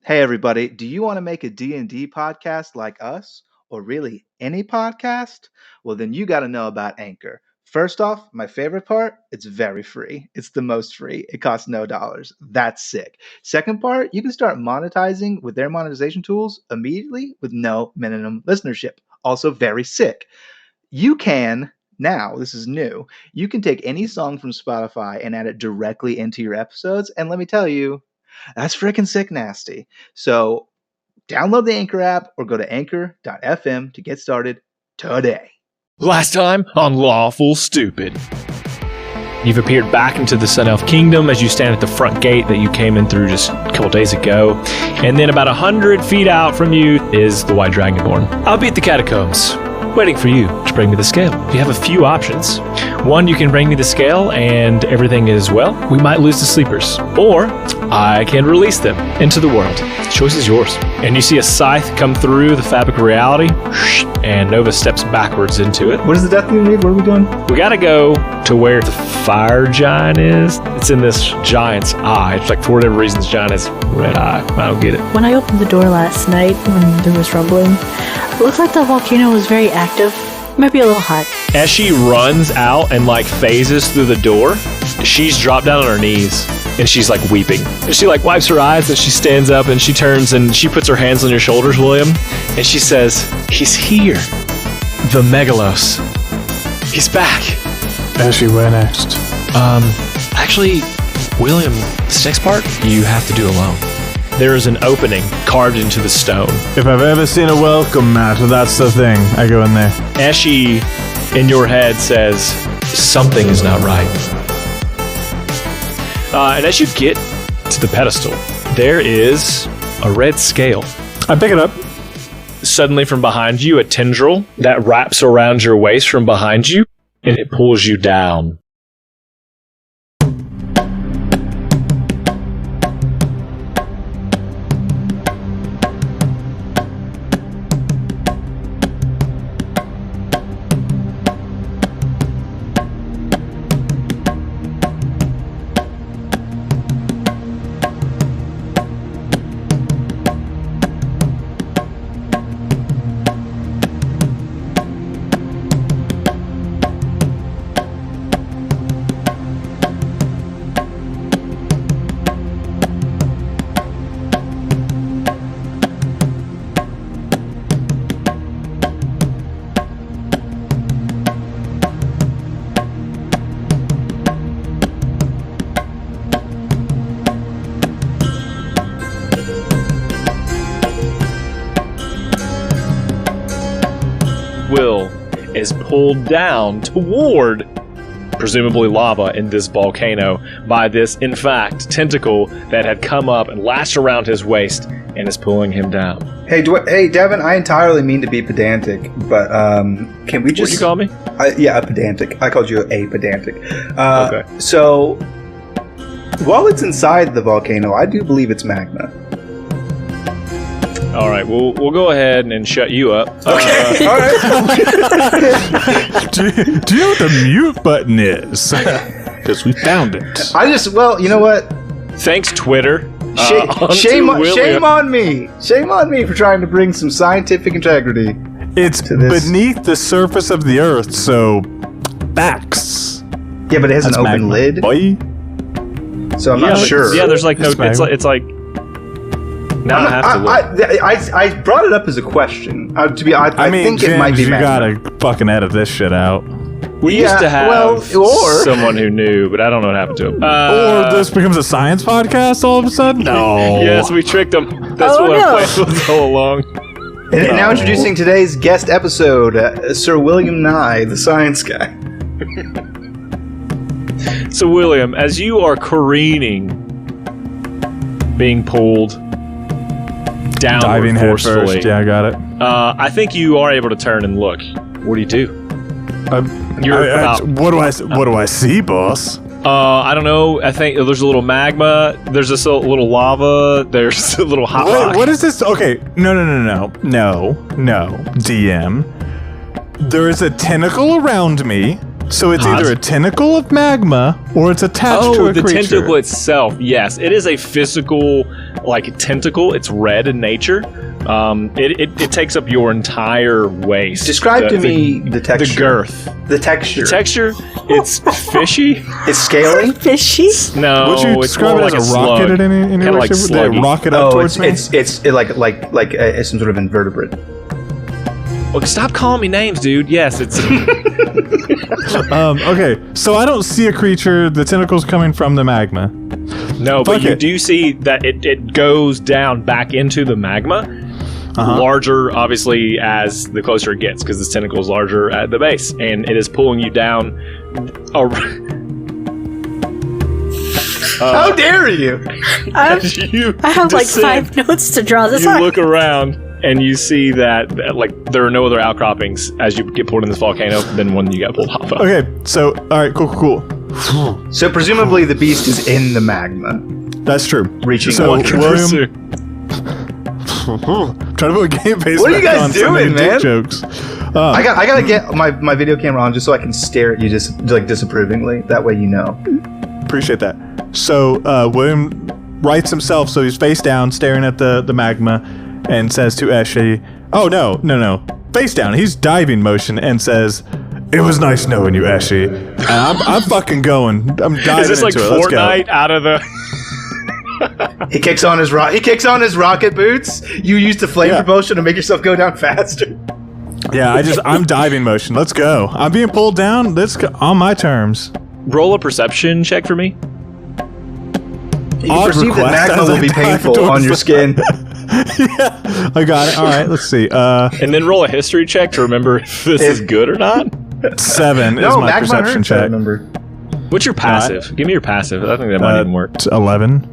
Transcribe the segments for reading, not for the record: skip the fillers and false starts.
Hey everybody, do you want to make a D&D podcast like us or really any podcast? Well, then you got to know about Anchor. First off, my favorite part, it's very free. It's the most free. It costs no dollars. That's sick. Second part, you can start monetizing with their monetization tools immediately with no minimum listenership. Also very sick. You can now, this is new. You can take any song from Spotify and add it directly into your episodes, and let me tell you, that's freaking sick nasty. So download the Anchor app or go to anchor.fm to get started today. Last time on Lawful Stupid. You've appeared back into the Sun Elf Kingdom as you stand at the front gate that you came in through just a couple days ago. And then about 100 feet out from you is the White Dragonborn. I'll be at the catacombs, waiting for you to bring me the scale. You have a few options. One, you can bring me the scale and everything is well. We might lose the sleepers. Or I can release them into the world. The choice is yours. And you see a scythe come through the fabric of reality, and Nova steps backwards into it. What does the death mean? What are we doing? We gotta go to where the fire giant is. It's in this giant's eye. It's like, for whatever reason, this giant has red eye. I don't get it. When I opened the door last night, when there was rumbling, it looked like the volcano was very active. Might be a little hot. As she runs out and like phases through the door, she's dropped down on her knees and she's like weeping. And she like wipes her eyes and she stands up and she turns and she puts her hands on your shoulders, William, and she says, "He's here. The Megalos. He's back." Ashley, where next? Actually, William, this next part you have to do alone. There is an opening carved into the stone. If I've ever seen a welcome mat, that's the thing. I go in there. Eshi, in your head, says, something is not right. And as you get to the pedestal, there is a red scale. I pick it up. Suddenly from behind you, a tendril that wraps around your waist from behind you, and it pulls you down. Will is pulled down toward presumably lava in this volcano by this, in fact, tentacle that had come up and lashed around his waist and is pulling him down. Hey, Devin, I entirely mean to be pedantic, but can we just... What'd you call me? A pedantic. I called you a pedantic. Okay. So, while it's inside the volcano, I do believe it's magma. All right, we'll go ahead and shut you up. Okay, all right. Do you know what the mute button is? Because we found it. You know what? Thanks, Twitter. Shame on me. Shame on me for trying to bring some scientific integrity. It's beneath the surface of the earth, so facts. Yeah, but it has That's an open magma, lid, boy. so I'm not sure. Yeah, there's like no. It's like. Now I have to look. I brought it up as a question. I think James, it might be you magma. gotta fucking edit this shit out. We used to have someone who knew, but I don't know what happened to him. Or this becomes a science podcast all of a sudden? No. Yes, we tricked him. That's what our plan was all along. And now introducing today's guest episode, Sir William Nye, the science guy. So, William, as you are careening, being pulled downward Diving head forcefully, first. Yeah, I got it. I think you are able to turn and look. What do you do? What do I see, boss? I don't know. I think there's a little magma. There's this little lava. There's a little hot rock. What is this? Okay, no, DM. There is a tentacle around me. So it's either a tentacle of magma or it's attached to a creature. Oh, the tentacle itself. Yes, it is a physical, like, tentacle. It's red in nature. It takes up your entire waist. Describe to me the texture. The girth. The texture. The texture, it's fishy. It's scaly? Fishy? No, Would you it's describe more it like as a a rocket slug. at any Kinda way? like Shape? They sluggy. rocket up towards me? it's like some sort of invertebrate. Well, stop calling me names, dude. Yes, it's... Okay, so I don't see a creature. The tentacles coming from the magma. No, but Fuck you it. do see that it goes down back into the magma. Larger, obviously, as the closer it gets, because this tentacle is larger at the base, and it is pulling you down. How dare you? I have like descend. 5 notes to draw this You on. look around, and you see that like there are no other outcroppings as you get pulled in this volcano than when you got pulled off of. Okay, so all right, cool. So presumably the beast is in the magma. That's true. Reaching so one William, trying to put game face. What are you back guys on so doing, many dick man? Jokes. I gotta get my video camera on just so I can stare at you just like disapprovingly. That way you know. Appreciate that. So William rights himself, so he's face down, staring at the magma, and says to Eshe, "Oh no, face down." He's diving motion and says, "It was nice knowing you, Eshe." And I'm fucking going. I'm diving Is this like into it. Let's go. Fortnite out of the? He kicks on his rocket boots. You use the flame propulsion to make yourself go down faster. Yeah, I'm diving motion. Let's go. I'm being pulled down. Let's go on my terms. Roll a perception check for me. You Odd perceive that request magma as will I be dive painful towards on your the- skin. Yeah, I got it. All right, let's see. And then roll a history check to remember if this is good or not. 7 is No, my magma perception hurts, I check. remember. What's your passive? Give me your passive. I think that might even work. 11.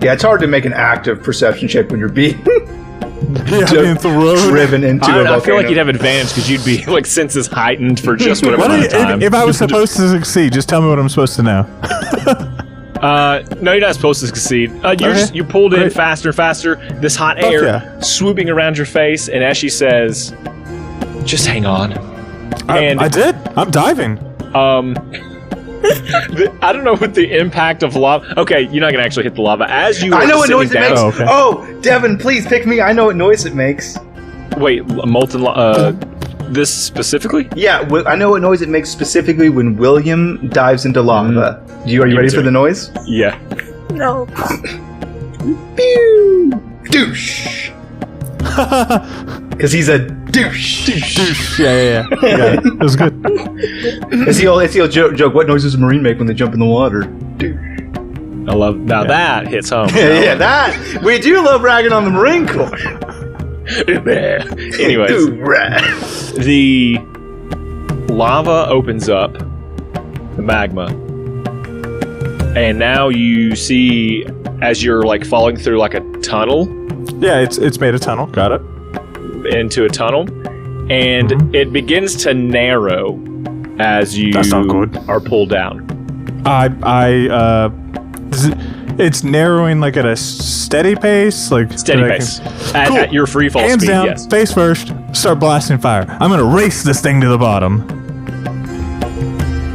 Yeah, it's hard to make an active perception check when you're being Yeah, being thrown. driven into a volcano. I feel like you'd have advantage because you'd be like senses heightened for just whatever Why amount don't of you- time. if I was supposed to succeed, just tell me what I'm supposed to know. No, you're not supposed to succeed. You're pulled in Great. faster and faster. This hot air yeah. swooping around your face, and as she says, "Just hang on." And I did. I'm diving. I don't know what the impact of lava. Okay, you're not gonna actually hit the lava as you. I are know what descending noise it makes. down- okay. Oh, Devin, please pick me. I know what noise it makes. Wait, molten lava. This specifically? Yeah, I know what noise it makes specifically when William dives into lava. Are you ready it to for the me. noise? Yeah. No. Pew! Douche! Because he's a douche. Douche. Yeah. Got it. It was good. It's the old joke. What noise does a Marine make when they jump in the water? Douche. I love now that hits home. Yeah, that. We do love ragging on the Marine Corps. Anyways, Ooh, rag. the lava opens up, the magma, and now you see as you're like falling through like a tunnel Yeah, it's made a tunnel. Got it. into a tunnel, and it begins to narrow as you That's not good. are pulled down. It's narrowing like at a steady pace, like Steady that I pace. can- Cool. At your free fall Hands speed, down, yes. face first. Start blasting fire. I'm gonna race this thing to the bottom.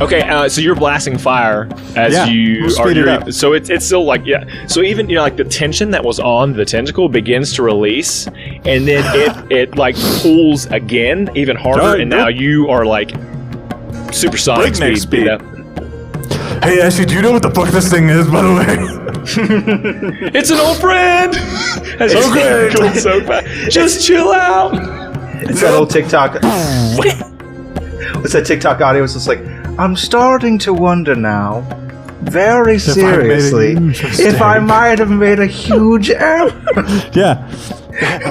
Okay, so you're blasting fire as Yeah, you we'll are. speed it up. So it's still like So even like the tension that was on the tentacle begins to release, and then it like pulls again even harder, Alright, and now good. you are like supersonic Breakneck speed. Yeah. Hey, Ashley, do you know what the fuck this thing is, by the way? It's an old friend. As you Okay. go so fast. Just chill out. It's that old TikTok. What's that TikTok audio? It's just like, I'm starting to wonder now, very seriously, if I might have made a huge error. Yeah.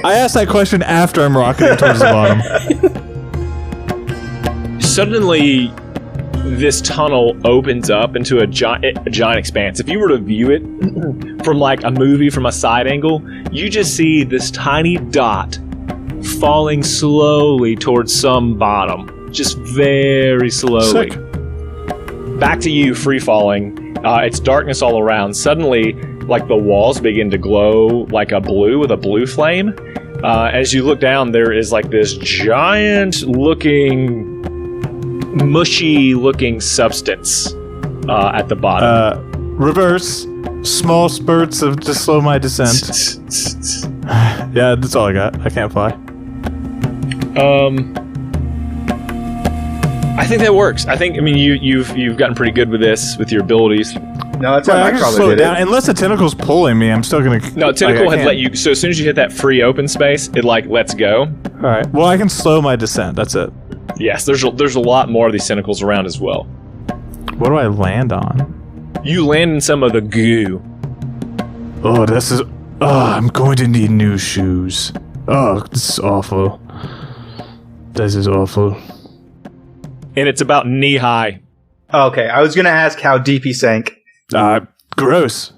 I asked that question after I'm rocketing towards the bottom. Suddenly, this tunnel opens up into a giant expanse. If you were to view it from like a movie from a side angle, you just see this tiny dot falling slowly towards some bottom, just very slowly. Sick. Back to you, free falling. It's darkness all around. Suddenly, like the walls begin to glow like a blue with a blue flame. As you look down, there is like this giant looking mushy-looking substance at the bottom. Reverse. Small spurts of to slow my descent. Yeah, that's all I got. I can't fly. I think that works. I mean, you've gotten pretty good with this, with your abilities. No, that's how I can Nightcrawler slow it did down. Unless the tentacle's pulling me, I'm still gonna. No, tentacle had let you. So as soon as you hit that free open space, it like lets go. All right. Well, I can slow my descent. That's it. Yes, there's a lot more of these tentacles around as well. What do I land on? You land in some of the goo. Oh, this is. Oh, I'm going to need new shoes. Oh, this is awful. This is awful. And it's about knee high. Okay, I was going to ask how deep he sank. Gross.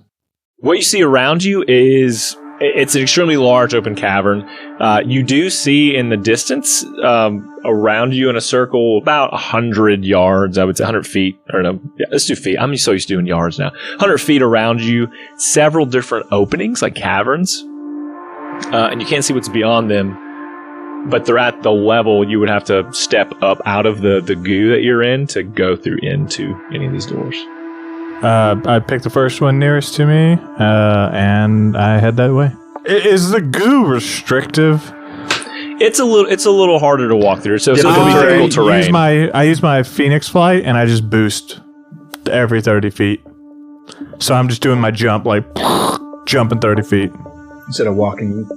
What you see around you is it's an extremely large open cavern. You do see in the distance around you in a circle about 100 yards, I would say 100 feet. Or no, yeah, let's do feet. I'm so used to doing yards now. 100 feet around you, several different openings, like caverns. And you can't see what's beyond them. But they're at the level you would have to step up out of the goo that you're in to go through into any of these doors. I picked the first one nearest to me, and I head that way. Is the goo restrictive? It's a little harder to walk through, so it's going to be difficult terrain. I use my Phoenix flight, and I just boost every 30 feet. So I'm just doing my jump, like jumping 30 feet Instead of walking.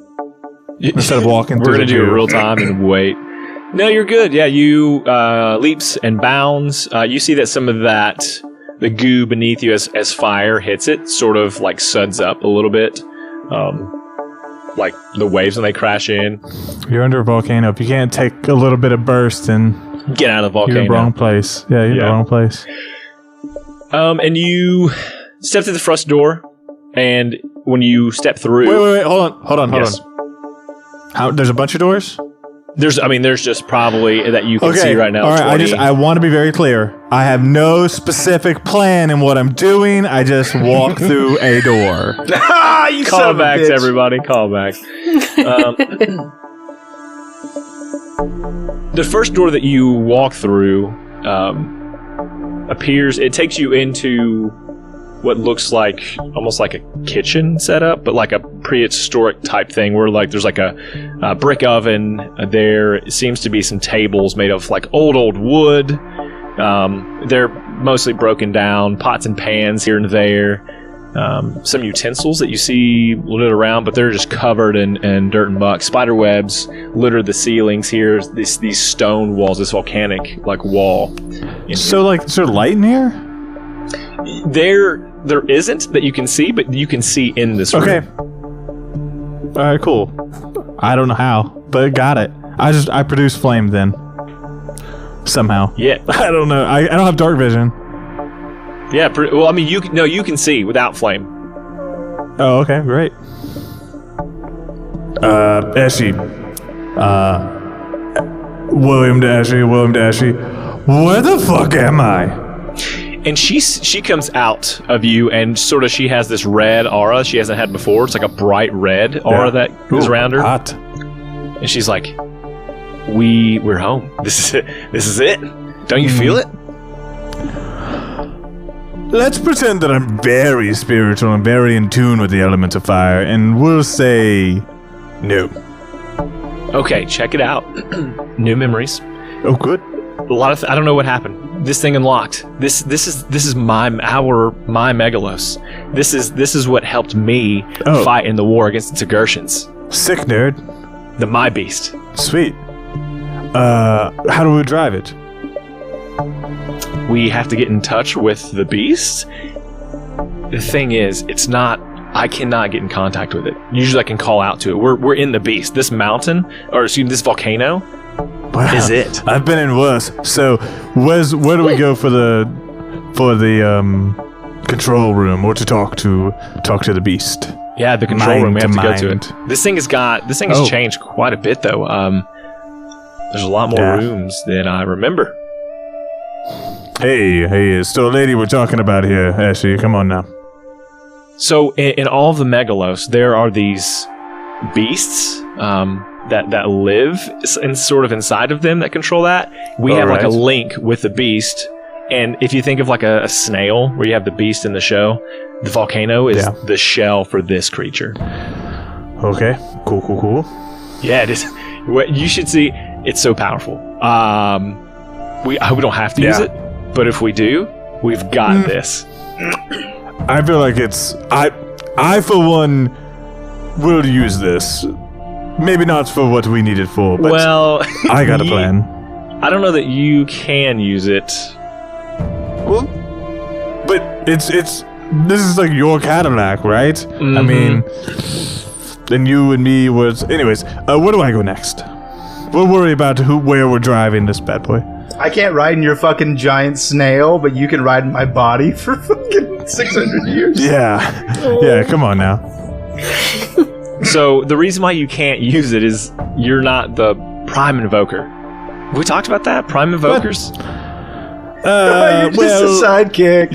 instead of walking. We're through going to the do goo. it real time and wait. No, you're good. Yeah, you leaps and bounds. You see that some of the goo beneath you as fire hits it, sort of like suds up a little bit. Like the waves when they crash in. You're under a volcano. If you can't take a little bit of burst, and Get out of the volcano. you're in the wrong place. Yeah, you're in the wrong place. And you step through the front door, and when you step through... Wait. Hold on. Yes. There's a bunch of doors? There's just probably that you can see right now. All right. 20. I want to be very clear. I have no specific plan in what I'm doing. I just walk through a door. You son of a Callbacks, bitch. everybody. Callbacks. The first door that you walk through it takes you into what looks like almost like a kitchen setup, but like a prehistoric type thing where like there's like a brick oven there. It seems to be some tables made of like old wood. They're mostly broken down, pots and pans here and there. Some utensils that you see littered around, but they're just covered in dirt and muck. Spider webs litter the ceilings here. These stone walls, this volcanic like wall. So, like, is there light in here? There isn't that you can see, but you can see in this room. Okay. All right, cool. I don't know how, but got it. I produce flame then. Somehow. Yeah. I don't know. I don't have dark vision. Yeah. Well, I mean, you can see without flame. Oh, okay, great. Essie. William to Essie. Where the fuck am I? And she comes out of you, and sort of she has this red aura she hasn't had before. It's like a bright red aura that is around her. Hot. And she's like, "We're home. This is it. Don't you feel it?" Let's pretend that I'm very spiritual and very in tune with the elements of fire, and we'll say no. Okay, check it out. New memories. Oh, good. A lot of I don't know what happened. This thing unlocked. This is my Megalos. This is what helped me fight in the war against the Tegurtians. Sick nerd. The My Beast. Sweet. How do we drive it? We have to get in touch with the beast. The thing is, I cannot get in contact with it. Usually I can call out to it. We're in the beast. This mountain, or excuse me, this volcano is it. I've been in worse. So where do we go for the control room or to talk to the beast? Yeah, the control room. We have to go to mind. it. This thing has changed quite a bit though. There's a lot more rooms than I remember. Hey, it's the lady we're talking about here, Ashley. Come on now. So in all of the Megalos, there are these beasts. that live and sort of inside of them that control that. We have like a link with the beast. And if you think of like a snail where you have the beast in the show, the volcano is the shell for this creature. Okay. Cool. Yeah, it is. You should see. It's so powerful. We don't have to use it, but if we do, we've got this. I feel like it's... I for one, will use this. Maybe not for what we need it for, but I got a plan. I don't know that you can use it. Well, but this is like your Cadillac, right? Mm-hmm. I mean, then you and me was... Anyways, where do I go next? We'll worry about where we're driving this bad boy. I can't ride in your fucking giant snail, but you can ride in my body for fucking 600 years. Yeah, come on now. So the reason why you can't use it is you're not the Prime Invoker. Have we talked about that? Prime Invokers? You're just a sidekick.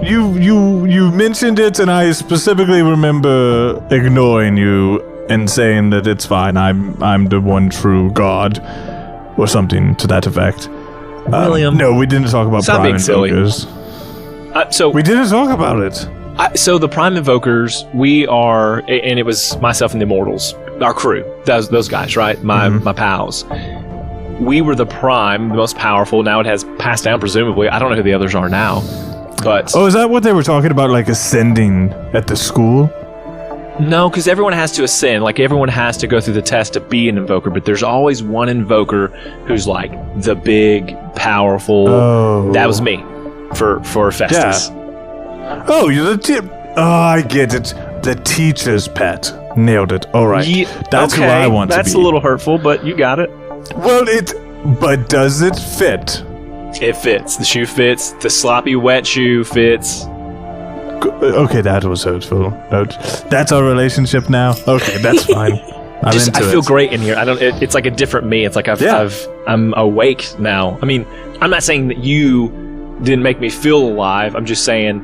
You mentioned it, and I specifically remember ignoring you and saying that it's fine. I'm the one true God, or something to that effect. William, no, we didn't talk about Prime Invokers. We didn't talk about it. So the Prime Invokers, we are, and it was myself and the Immortals, our crew, those guys, right? My pals. We were the Prime, the most powerful. Now it has passed down, presumably. I don't know who the others are now. But is that what they were talking about, like ascending at the school? No, because everyone has to ascend. Like, everyone has to go through the test to be an Invoker, but there's always one Invoker who's like the big, powerful. Oh. That was me for Festus. Yeah. Oh, you're I get it. The teacher's pet. Nailed it. All right. That's who I want to be. That's a little hurtful, but you got it. Well, but does it fit? It fits. The shoe fits. The sloppy, wet shoe fits. Okay, that was hurtful. That's our relationship now. Okay, that's fine. I feel great in here. It's like a different me. It's like I'm awake now. I mean, I'm not saying that you didn't make me feel alive. I'm just saying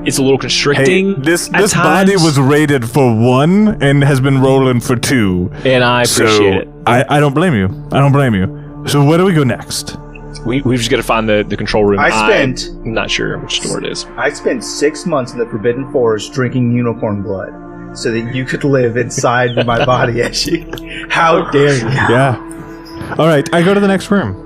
it's a little constricting. Hey, this body was rated for 1 and has been rolling for 2. And I appreciate it. I don't blame you. So where do we go next? We've just got to find the control room. I'm not sure which door it is. I spent 6 months in the Forbidden Forest drinking unicorn blood so that you could live inside my body, Eshi. How dare you? Yeah. All right, I go to the next room.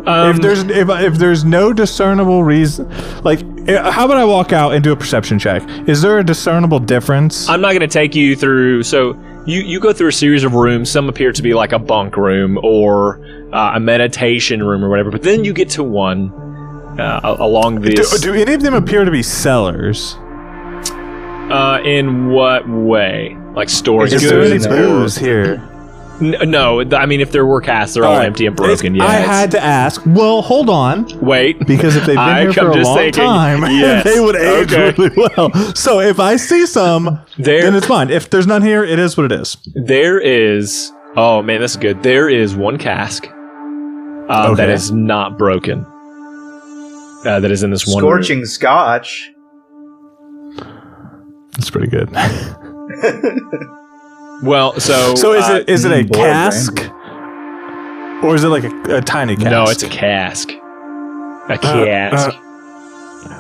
If there's no discernible reason, like, how about I walk out and do a perception check? Is there a discernible difference? I'm not going to take you through. So you go through a series of rooms. Some appear to be like a bunk room or a meditation room or whatever. But then you get to one along this. Do any of them appear to be cellars? In what way? Like storage? Is there any booze here? No, I mean, if there were casts, they're all empty and broken. Yeah, I had to ask. Well, hold on. Wait. Because if they've been here for a long time, they would age really well. So if I see some, then it's fine. If there's none here, it is what it is. There is... Oh, man, that's good. There is one cask that is not broken. That is in this one Scorching Scotch. That's pretty good. Well, so is it a cask, or is it like a tiny cask? No, it's a cask. A cask.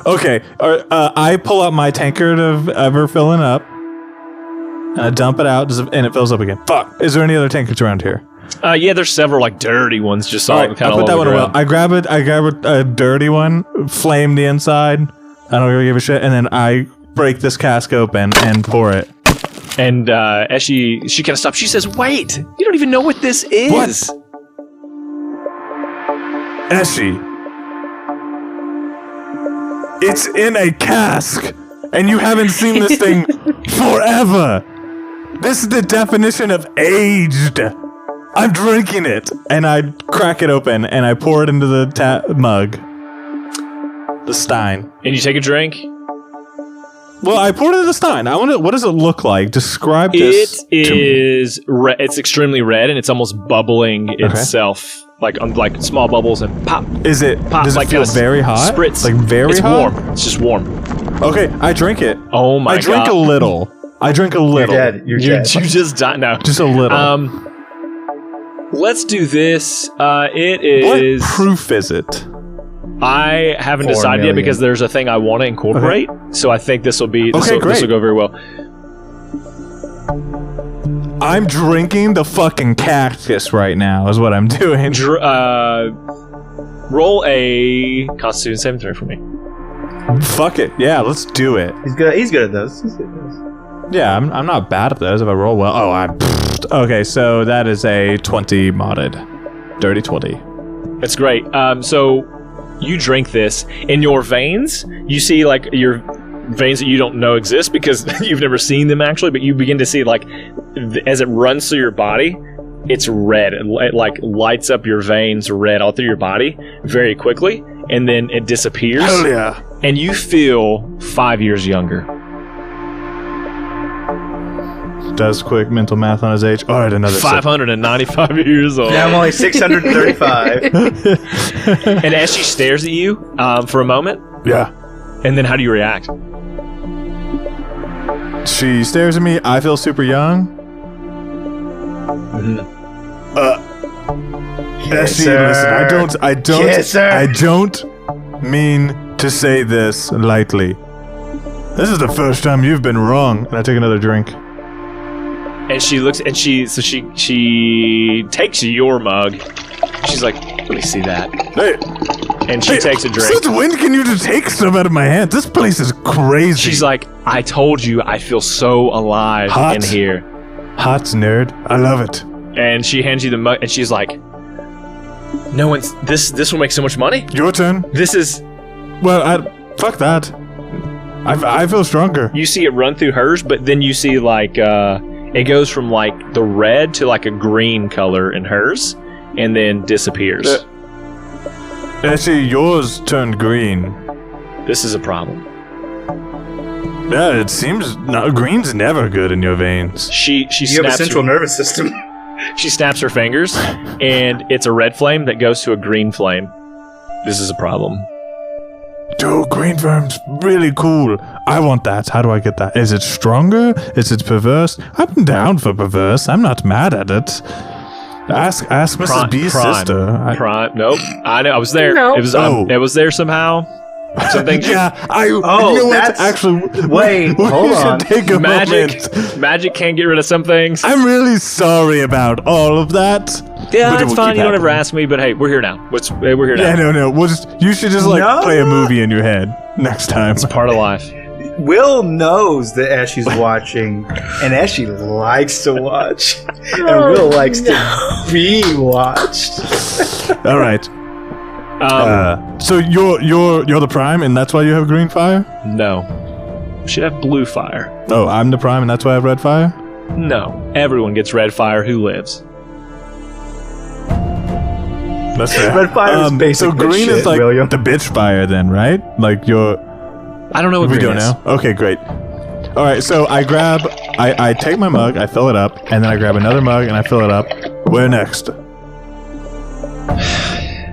Okay. I pull out my tankard of ever filling up, and I dump it out, and it fills up again. Fuck. Is there any other tankards around here? Yeah, there's several like dirty ones. Just all kind of. I put that one away. I grab a dirty one, flame the inside. I don't really give a shit, and then I break this cask open and pour it. And as she kind of stops, she says, "Wait! You don't even know what this is." What? Eshi, it's in a cask, and you haven't seen this thing forever. This is the definition of aged. I'm drinking it, and I crack it open, and I pour it into the mug, the stein. And you take a drink. Well, I poured it in the stein. What does it look like? Describe this. It is. It's extremely red, and it's almost bubbling itself, like small bubbles, and pop. Is it? Pop, does it feel very hot? Spritz. Like very hot. It's warm. It's just warm. Okay, I drink it. Oh my god! I drink a little. I drink a little. You're dead. You're You dead. just died. No. Just a little. Let's do this. It what is. proof is it? I haven't 4 decided yet million. because there's a thing I want to incorporate. So I think this will be. This will great. go very well. I'm drinking the fucking cactus right now. Is what I'm doing. Roll a Constitution saving throw for me. Fuck it. Yeah, let's do it. He's good. He's good at those. He's good at those. Yeah, I'm not bad at those if I roll well. Oh, okay, so that is a 20 modded. Dirty 20. It's great. So you drink this in your veins. You see like your veins that you don't know exist because you've never seen them actually, but you begin to see like as it runs through your body, it's red. It like lights up your veins red all through your body very quickly, and then it disappears. Hell yeah. And you feel 5 years younger. Does quick mental math on his age. All right, another 595 years old. Now I'm only 635. And as she stares at you for a moment, Yeah. and then how do you react? She stares at me. I feel super young. She, listen, I don't mean to say this lightly. This is the first time you've been wrong. And I take another drink. And she looks, and she takes your mug. She's like, let me see that. Hey, And she takes a drink. Since when can you just take stuff out of my hand? This place is crazy. She's like, I told you I feel so alive Hot. in here. Hot nerd. I love it. And she hands you the mug, and she's like, no one's, this will make so much money. Your turn. This is, Well, fuck that. I feel stronger. you see it run through hers, but then you see like, it goes from like the red to like a green color in hers, and then disappears. Actually, yours turned green. This is a problem. Yeah, it seems green's never good in your veins. She You have a snaps central nervous system. she snaps her fingers, and it's a red flame that goes to a green flame. This is a problem. Dude, green firm's really cool. I want that. How do I get that? Is it stronger? Is it perverse? I'm down for perverse. I'm not mad at it. Ask Mrs. B's sister. Prime. Nope. I know. I was there. No. It was. Oh. It was there somehow. Something. Yeah, you Oh, know what? that's- Actually, Wait, we hold should on. take a Magic. moment. Magic can't get rid of some things. I'm really sorry about all of that. Yeah, But it it's will fine. keep You don't ever happening. ask me, but hey, we're here now. We're here now. Yeah, no. You should just like No. play a movie in your head next time. It's part of life. Will knows that Ashley's watching, and Ashley likes to watch, and Will likes to be watched. All right. So you're the prime, and that's why you have green fire. No. Should have blue fire. Oh, I'm the prime, and that's why I have red fire. No. Everyone gets red fire who lives. That's fair. Red fire is basic So green shit, is like William. the bitch fire, then, right? Like your. I don't know what We green don't is. know. Okay, great. All right, so I take my mug, I fill it up, and then I grab another mug and I fill it up. Where next?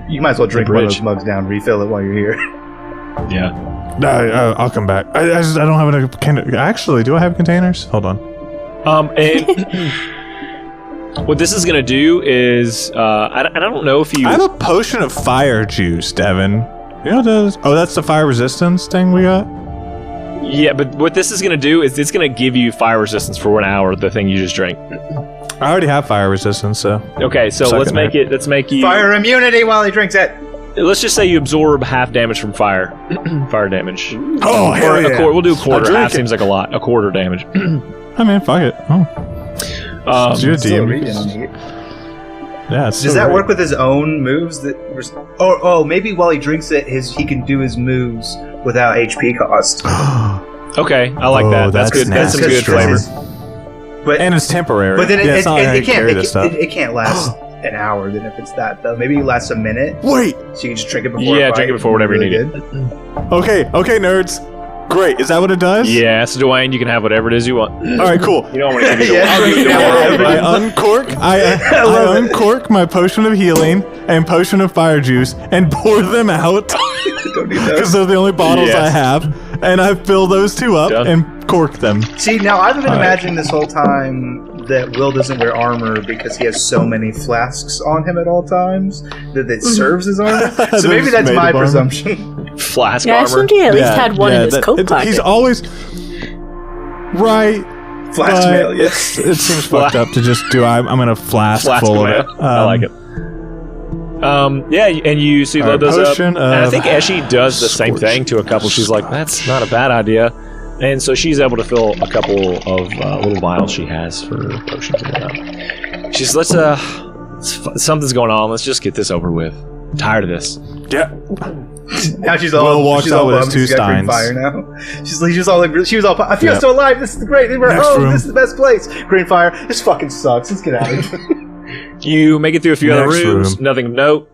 You might as well drink one of bridge. those mugs down, refill it while you're here. Yeah. I'll come back. I don't have enough. Actually, do I have containers? Hold on. And what this is gonna do is, I don't know if you. I have a potion of fire juice, Devin. You know what that is? Oh, that's the fire resistance thing we got? Yeah, but what this is gonna do is it's gonna give you fire resistance for 1 hour. The thing you just drank. I already have fire resistance, so. Okay, so Suck let's it, make nerd. it. Let's make you. Fire immunity while he drinks it. Let's just say you absorb half damage from fire. Fire damage. Oh, hell Or yeah. we'll do a quarter. I'll drink Half it. seems like a lot. A quarter damage. I mean, fuck it. Oh, it's your Still DM. reading on here. Yeah, it's Does so that great. work with his own moves? Oh, maybe while he drinks it, he can do his moves without HP cost. Okay, I like Oh, that. That's good. That's some nasty. good flavor. But And it's temporary. but then yeah, it's not like I carry this stuff. it can't last an hour. Then if it's that though, maybe it lasts a minute. Wait. So you can just drink it before. Yeah, a fight. drink it before whatever you Really need. good. Okay, nerds. Great. Is that what it does? Yeah, so Dwayne, you can have whatever it is you want. All right, cool. You don't want to give you the Yeah, world. yeah. I uncork my potion of healing and potion of fire juice and pour them out Don't need because those. they're the only bottles I Yes. have, and I fill those two up Done. and cork them. See, now I've been All right. imagining this whole time that Will doesn't wear armor because he has so many flasks on him at all times that it serves as armor. So maybe that's Made my of armor. presumption. Flask Yeah, I armor. assumed he at least had one in his coat pocket. He's always right. Flask but mail, yes. It seems fucked up to just do. I'm in a flask full of mail. it. I like it. Yeah, and you see load those up. potion And I of think Eshe does the same scorch. thing to a couple. She's like, that's not a bad idea. And so she's able to fill a couple of little vials she has for potions and whatnot. She's, something's going on. Let's just get this over with. I'm tired of this. Yeah. Now she's Will all walks she's out all with his bummed two she's got green steins. fire now. She's all like, she was all, I feel Yeah. so alive. This is great. We're Next home. room. This is the best place. Green fire. This fucking sucks. Let's get out of here. You make it through a few other Next rooms. room. Nothing of note.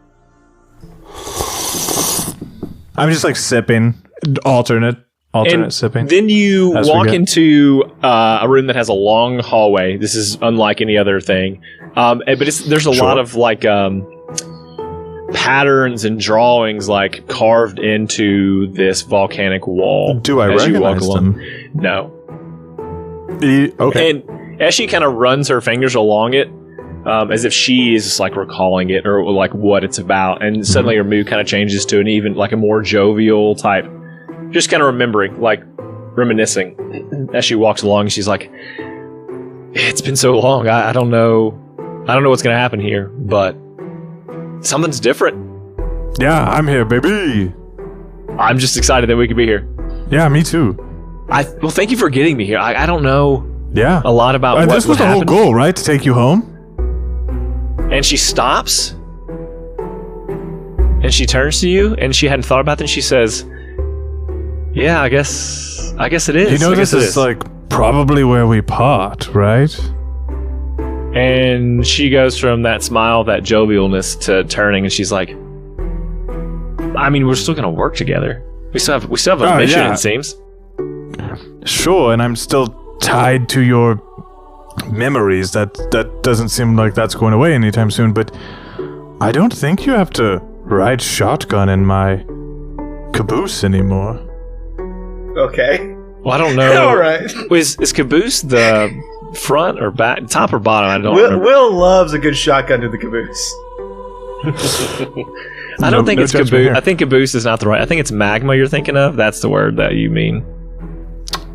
I'm just like sipping, alternate And sipping. then you As we walk get- into a room that has a long hallway. This is unlike any other thing, but there's a lot of like patterns and drawings like carved into this volcanic wall. Do I as you walk recognize along. them? No. Okay. And as she kind of runs her fingers along it, as if she is like recalling it or like what it's about, and suddenly her mood kind of changes to an even like a more jovial type, just kind of remembering, like reminiscing as she walks along. She's like, "It's been so long. I don't know what's gonna happen here, but something's different. Yeah, I'm here, baby. I'm just excited that we could be here. Yeah, me too. Well, thank you for getting me here. I don't know Yeah. a lot about what this was the happened." whole goal, right? To take you home? And she stops, and she turns to you, and she hadn't thought about that. And she says, "Yeah, I guess it is. You know, I guess this it is like probably where we part, right? And she goes from that smile, that jovialness, to turning, and she's like, "I mean, we're still gonna work together. We still have a mission. yeah. It seems." Sure, and I'm still tied to your memories. That doesn't seem like that's going away anytime soon, but I don't think you have to ride shotgun in my caboose anymore. Okay. Well, I don't know. All right. Is caboose the front or back, top or bottom? I don't Will, remember. Will loves a good shotgun to the caboose. I don't think no it's judgment caboose. here. I think caboose is not the right. I think it's magma you're thinking of. That's the word that you mean.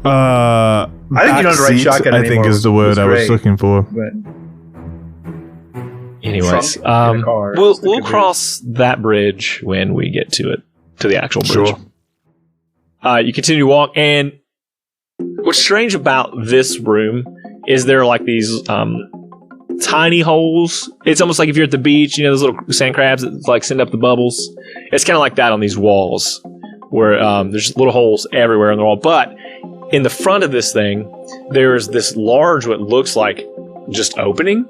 I think you know the right backseat, shotgun I think anymore. is the word It's I was great. looking for. But Anyways, Trunk in a car is the we'll caboose. cross that bridge when we get to it, to the actual bridge. Sure. You continue to walk, and what's strange about this room is there are like these tiny holes. It's almost like if you're at the beach, you know, those little sand crabs that like send up the bubbles. It's kind of like that on these walls, where there's little holes everywhere on the wall. But in the front of this thing, there's this large, what looks like just opening.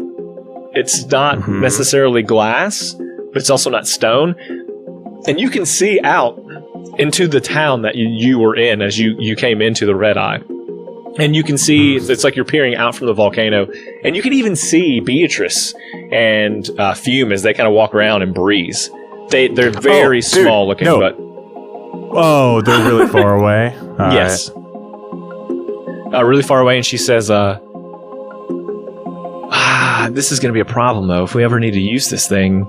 It's not necessarily glass, but it's also not stone. And you can see out into the town that you were in as you came into the Red Eye. And you can see, it's like you're peering out from the volcano. And you can even see Beatrice and Fume as they kind of walk around and breeze. They're very dude, small looking, no. but Oh, they're really far away. All yes. Really far away, and she says, this is going to be a problem, though, if we ever need to use this thing.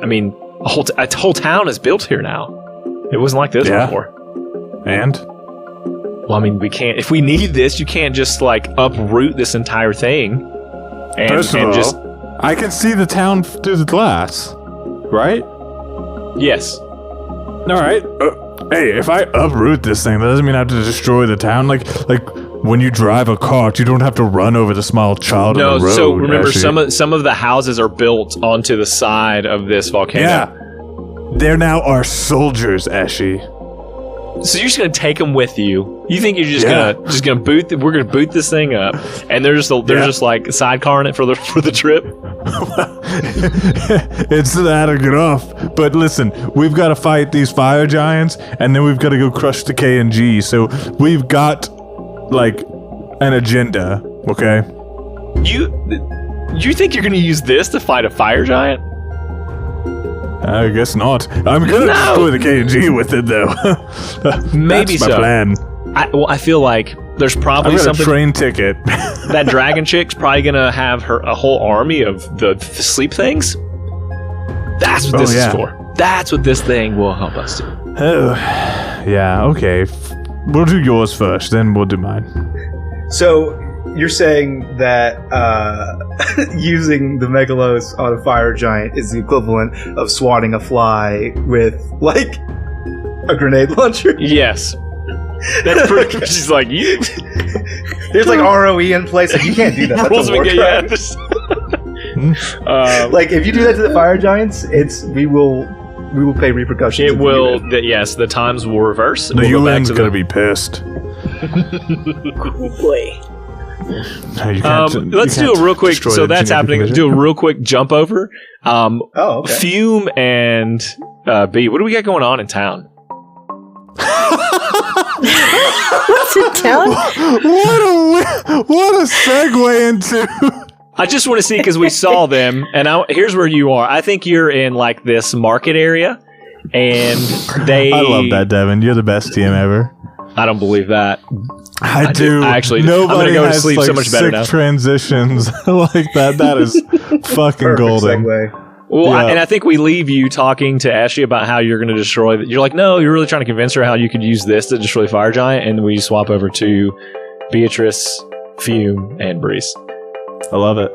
I mean, a whole town is built here now. It wasn't like this Yeah. before. And Well, I mean, we can't. If we need this, you can't just like uproot this entire thing. And, first of and all, just I can see the town through the glass, right? yes. All right. Hey, if I uproot this thing, that doesn't mean I have to destroy the town. Like when you drive a cart, you don't have to run over the small child No. on the road. So remember, actually. some of the houses are built onto the side of this volcano. Yeah. They're now our soldiers, Eshe. So you're just gonna take them with you? You think you're just Yeah. gonna boot? We're gonna boot this thing up, and they're just like sidecarring it for the trip. It's that or get off. But listen, we've got to fight these fire giants, and then we've got to go crush the K&G. So we've got like an agenda, okay? You think you're gonna use this to fight a fire giant? I guess not. I'm gonna No. destroy the K&G with it, though. Maybe That's my so. plan. I feel like There's I've probably got a something. train ticket. That dragon chick's probably gonna have a whole army of the sleep things. That's what this is for. That's what this thing will help us do. Oh, yeah, okay. We'll do yours first, then we'll do mine. So you're saying that using the Megalos on a fire giant is the equivalent of swatting a fly with, like, a grenade launcher? Yes. That's pretty. She's like, you. There's like ROE in place. Like, you can't do that. That's a war crime. Like, if you do that to the fire giants, we will pay repercussions. It will. Yes, the times will reverse. The UN's gonna be pissed. Oh boy. No, you can't, let's do a real quick. So that's happening. Let's do a real quick jump over. Okay. Fume and B. What do we got going on in town? What's in town? What a segue into. I just want to see because we saw them, and here's where you are. I think you're in like this market area, and they. I love that, Devin. You're the best TM ever. I don't believe that. I do. Actually, nobody I'm gonna go to has, sleep like, so much better now. Transitions like that. That is fucking Perfect golden. segue. Well, Yeah. and I think we leave you talking to Ashley about how you're going to destroy. You're like, no, you're really trying to convince her how you could use this to destroy Fire Giant, and we swap over to Beatrice, Fume, and Breeze. I love it.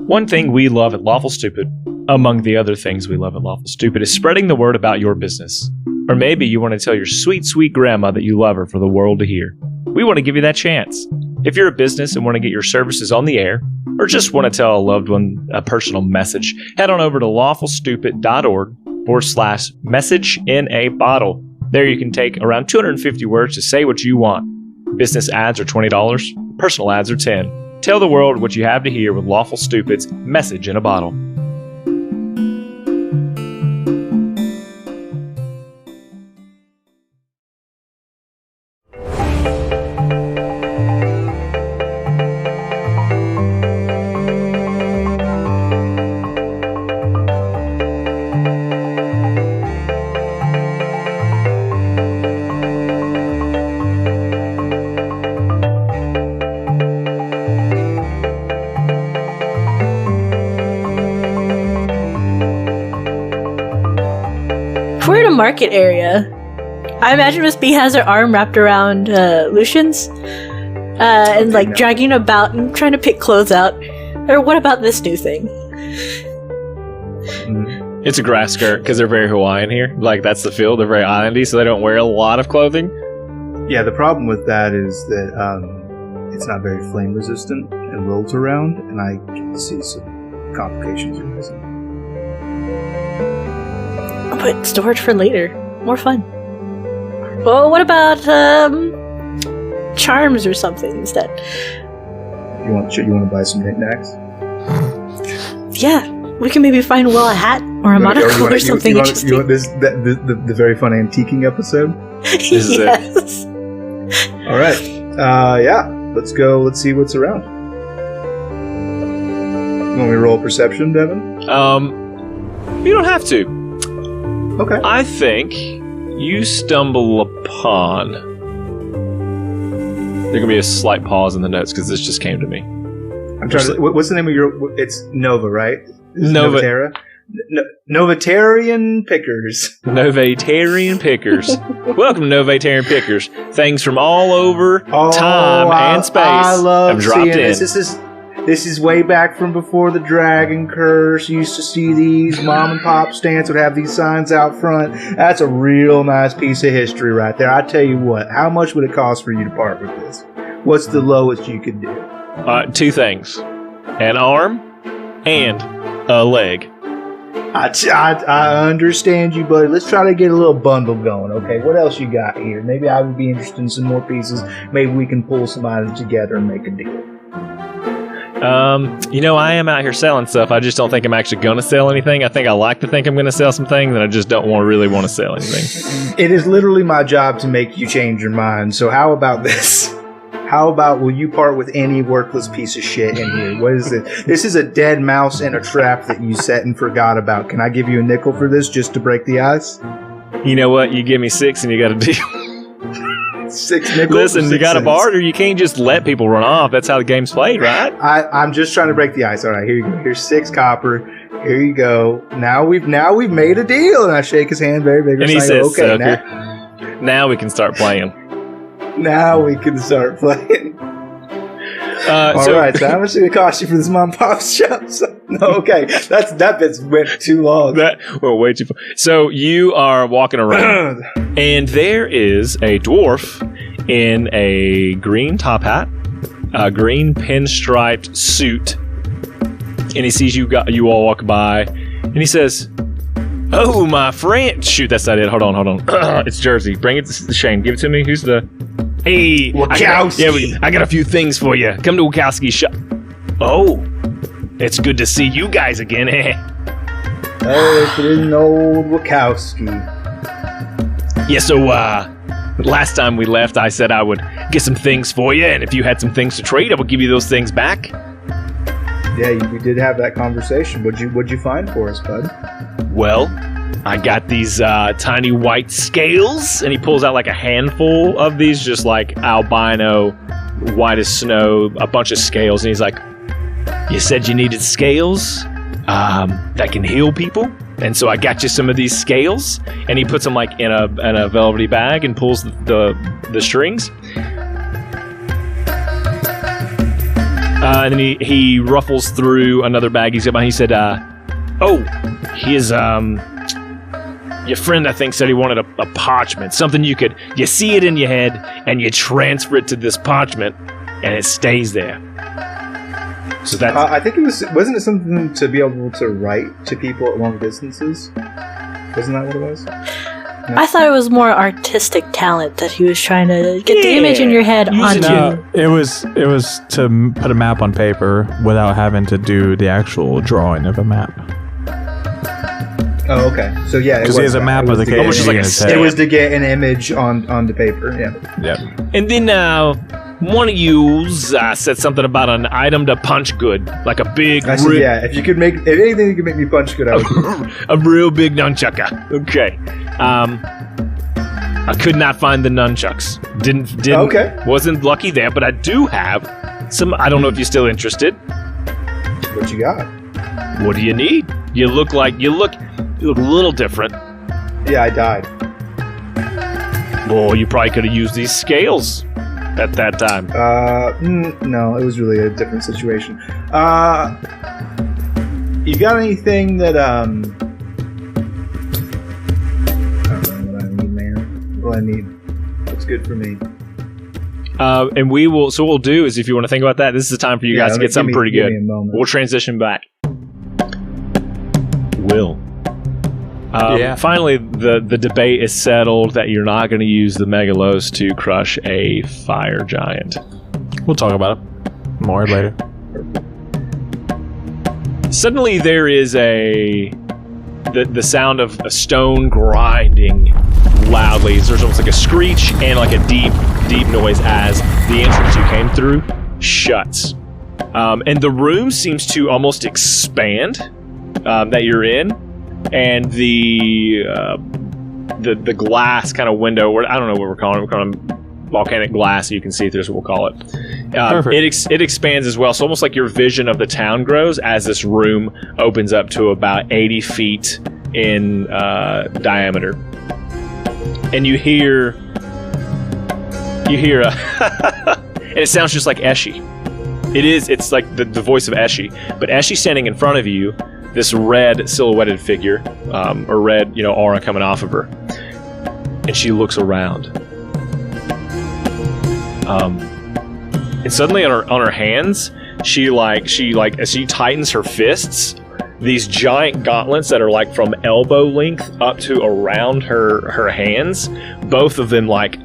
One thing we love at Lawful Stupid, among the other things we love at Lawful Stupid, is spreading the word about your business. Or maybe you want to tell your sweet, sweet grandma that you love her for the world to hear. We want to give you that chance. If you're a business and want to get your services on the air, or just want to tell a loved one a personal message, head on over to lawfulstupid.org/message in a bottle. There you can take around 250 words to say what you want. Business ads are $20, personal ads are $10. Tell the world what you have to hear with Lawful Stupid's Message in a Bottle. If we're in a market area, I imagine Miss B has her arm wrapped around Lucian's and like dragging about and trying to pick clothes out. Or what about this new thing? It's a grass skirt because they're very Hawaiian here. Like, that's the feel. They're very islandy, so they don't wear a lot of clothing. Yeah, the problem with that is that it's not very flame resistant and rolls around, and I can see some complications arising. But storage for later. More fun. Well, what about charms or something instead? You want to buy some knickknacks? Yeah, we can maybe find Will a hat or a monocle or something interesting. You want the very fun antiquing episode? This is it. Yes. All right. Yeah. Let's go. Let's see what's around. You want me to roll perception, Devin? You don't have to. Okay. I think you stumble upon. There can be a slight pause in the notes because this just came to me. I'm trying to. What's the name of your? It's Nova, right? Nova. Novatera? Novatarian Pickers. Novatarian Pickers. Welcome to Novatarian Pickers. Things from all over time and space I love have dropped seeing in. This is way back from before the Dragon Curse. You used to see these mom and pop stands would have these signs out front. That's a real nice piece of history right there. I tell you what, how much would it cost for you to part with this? What's the lowest you could do? Two things: an arm and a leg. I understand you, buddy. Let's try to get a little bundle going, okay? What else you got here? Maybe I would be interested in some more pieces. Maybe we can pull some items together and make a deal. I am out here selling stuff. I just don't think I'm actually going to sell anything. I think I like to think I'm going to sell some things, and I just don't really want to sell anything. It is literally my job to make you change your mind. So how about this? How about will you part with any worthless piece of shit in here? What is it? This is a dead mouse in a trap that you set and forgot about. Can I give you a nickel for this just to break the ice? You know what? You give me 6 and you got a deal. 6 nickels. Listen, you got to cents? barter. You can't just let people run off. That's how the game's played, right? I'm just trying to break the ice. All right, here you go. Here's 6 copper. Here you go. Now we've made a deal. And I shake his hand very vigorously. And he says, okay, now we can start playing. Now we can start playing. All right, so how much did it cost you for this mom and pop shop? No, okay, that bit went too long. Way too far. So you are walking around, and there is a dwarf in a green top hat, a green pinstriped suit, and he sees you all walk by, and he says, "Oh, my friend!" Shoot, that's not it. Hold on. It's Jersey. Bring it to Shane. Give it to me. Who's the? Hey, Wachowski. I got a few things for you. Come to Wachowski's shop. Oh, it's good to see you guys again. Oh, if it isn't old Wachowski. Yeah, so last time we left, I said I would get some things for you, and if you had some things to trade, I would give you those things back. Yeah, we did have that conversation. What'd you find for us, bud? Well, I got these tiny white scales, and he pulls out like a handful of these, just like albino, white as snow, a bunch of scales, and he's like, "You said you needed scales that can heal people, and so I got you some of these scales." And he puts them like in a velvety bag and pulls the strings. And then he ruffles through another bag he's got behind. He said, your friend, I think, said he wanted a parchment, something you see it in your head, and you transfer it to this parchment, and it stays there. So that's... I think wasn't it something to be able to write to people at long distances? Wasn't that what it was? No? I thought it was more artistic talent that he was trying to get the image in your head onto. No, it was to put a map on paper without having to do the actual drawing of a map. Oh, okay. So yeah, because he has a map of the cave. It was to get an image on the paper. Yeah. And then one of you said something about an item to punch good, like a big. I said, yeah. If anything you could make me punch good, I would. A real big nunchucker. Okay. I could not find the nunchucks. Didn't. Okay. Wasn't lucky there, but I do have some. I don't know if you're still interested. What you got? What do you need? You look a little different. Yeah, I died. Well, you probably could have used these scales at that time. No, it was really a different situation. You got anything that I don't know what I need, man. What I need. What's good for me? And we will. So what we'll do is, if you want to think about that, this is the time for you guys to get something pretty good. We'll transition back. Will. Finally, the debate is settled that you're not going to use the Megalos to crush a fire giant. We'll talk about it more later. Suddenly, there is the sound of a stone grinding loudly. There's almost like a screech and like a deep noise as the entrance you came through shuts. And the room seems to almost expand that you're in. And the glass kind of window, I don't know what we're calling it. We're calling it volcanic glass, so you can see through, is what we'll call it. It expands as well, so almost like your vision of the town grows as this room opens up to about 80 feet in diameter. And you hear and it sounds just like Eshi. It's like the voice of Eshi, but Eshi standing in front of you, this red silhouetted figure, or red, aura coming off of her, and she looks around. And suddenly on her hands, she tightens her fists, these giant gauntlets that are like from elbow length up to around her hands. Both of them like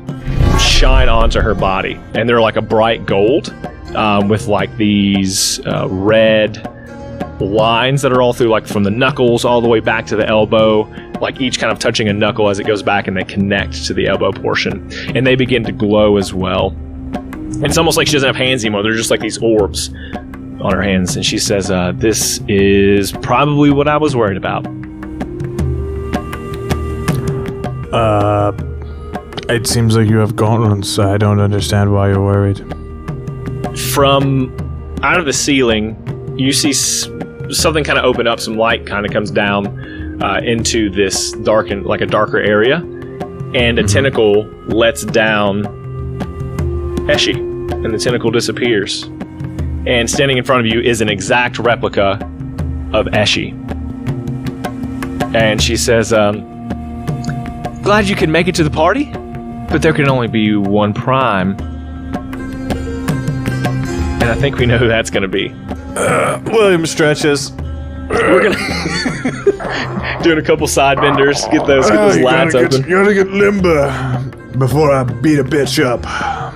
shine onto her body, and they're like a bright gold with like these red lines that are all through, like from the knuckles all the way back to the elbow, like each kind of touching a knuckle as it goes back, and they connect to the elbow portion, and they begin to glow as well. And it's almost like she doesn't have hands anymore. They're just like these orbs on her hands, and she says, this is probably what I was worried about. It seems like you have gauntlets. I don't understand why you're worried. From out of the ceiling, you see something kind of open up. Some light kind of comes down into this darker area, and a tentacle lets down Eshi, and the tentacle disappears. And standing in front of you is an exact replica of Eshi. And she says, glad you could make it to the party, but there can only be one prime. And I think we know who that's going to be. William stretches. We're gonna doing a couple side benders, get those lats open. You gotta get limber before I beat a bitch up.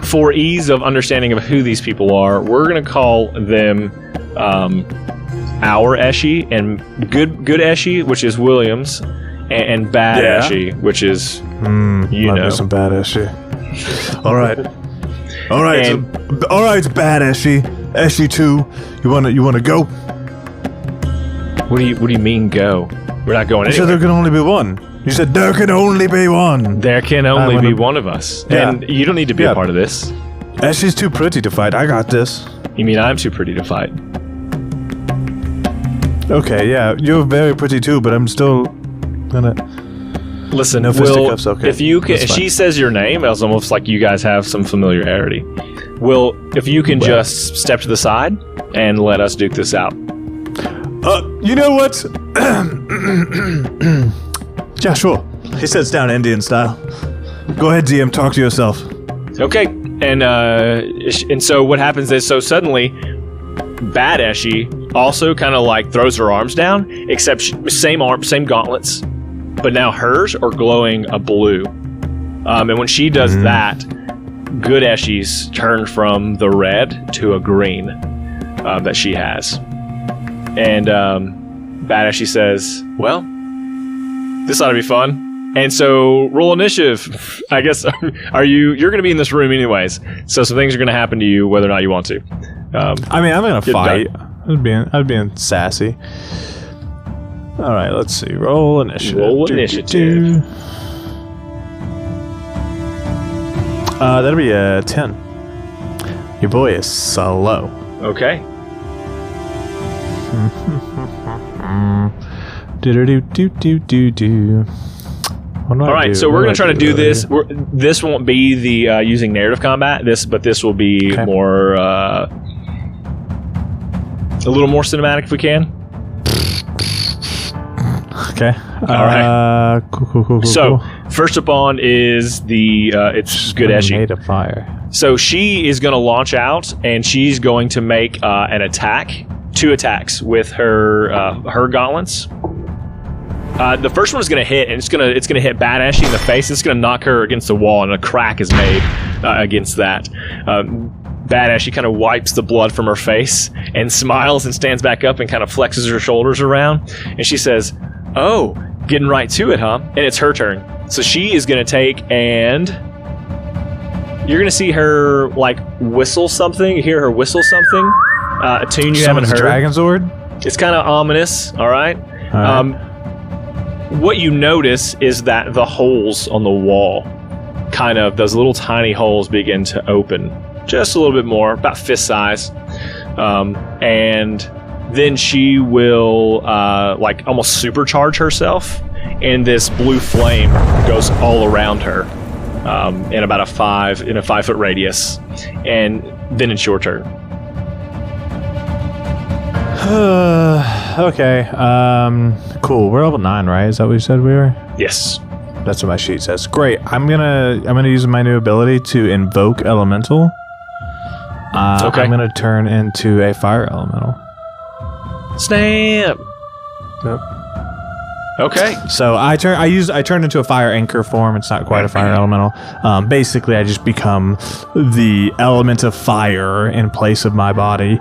For ease of understanding of who these people are, we're gonna call them our Eshi, and good Eshi, which is Williams, and bad Eshi, which is some bad Eshi. All right, bad Eshi. Eshi 2, you wanna go? What do you mean go? We're not going anywhere. You said there can only be one. You said there can only be one. There can only be one of us. Yeah. And you don't need to be a part of this. Eshi's too pretty to fight. I got this. You mean I'm too pretty to fight? Okay, yeah. You're very pretty too, but I'm still gonna... Listen, no fisticuffs, okay. If you can, if she says your name, it's almost like you guys have some familiarity. Will, if you can just step to the side and let us duke this out. You know what? Yeah, sure. He sits down Indian style. Go ahead, DM, talk to yourself. Okay, and so what happens is, so suddenly, Bad Eshi also kind of like throws her arms down, except same arms, same gauntlets, but now hers are glowing a blue. And when she does that, Good Eshi's turn from the red to a green that she has. And Bad Eshi says, well, this ought to be fun. And so roll initiative. I guess, you're going to be in this room anyways. So some things are going to happen to you whether or not you want to. I mean, I'm going to fight. I'd being sassy. All right, let's see. Roll initiative. That'll be a 10. Your boy is slow. Okay. All right, so we're going to try to do this. This won't be the using narrative combat. But this will be more a little more cinematic if we can. Okay. All right. Cool. So first up on is the it's Good Eshi. Made of fire. So she is going to launch out, and she's going to make an attack. 2 attacks with her gauntlets. The first one is going to hit, and it's going to hit Bad Eshi in the face. It's going to knock her against the wall, and a crack is made against that. Bad Eshi kind of wipes the blood from her face and smiles and stands back up and kind of flexes her shoulders around, and she says, "Oh, getting right to it, huh?" And it's her turn. So she is going to take, and you're going to see her like whistle something. You hear her whistle something. A tune you haven't heard. Dragon Sword? It's kind of ominous, all right? What you notice is that the holes on the wall, kind of, those little tiny holes begin to open just a little bit more, about fist size. And then she will, like, almost supercharge herself, and this blue flame goes all around her in about a 5-foot radius. And then it's your turn. Okay. Cool. We're level 9, right? Is that what you said we were? Yes. That's what my sheet says. Great. I'm gonna use my new ability to invoke elemental. Okay. I'm gonna turn into a fire elemental. Snap. Yep. Okay. So I turn into a fire anchor form. It's not quite a fire elemental. Basically, I just become the element of fire in place of my body.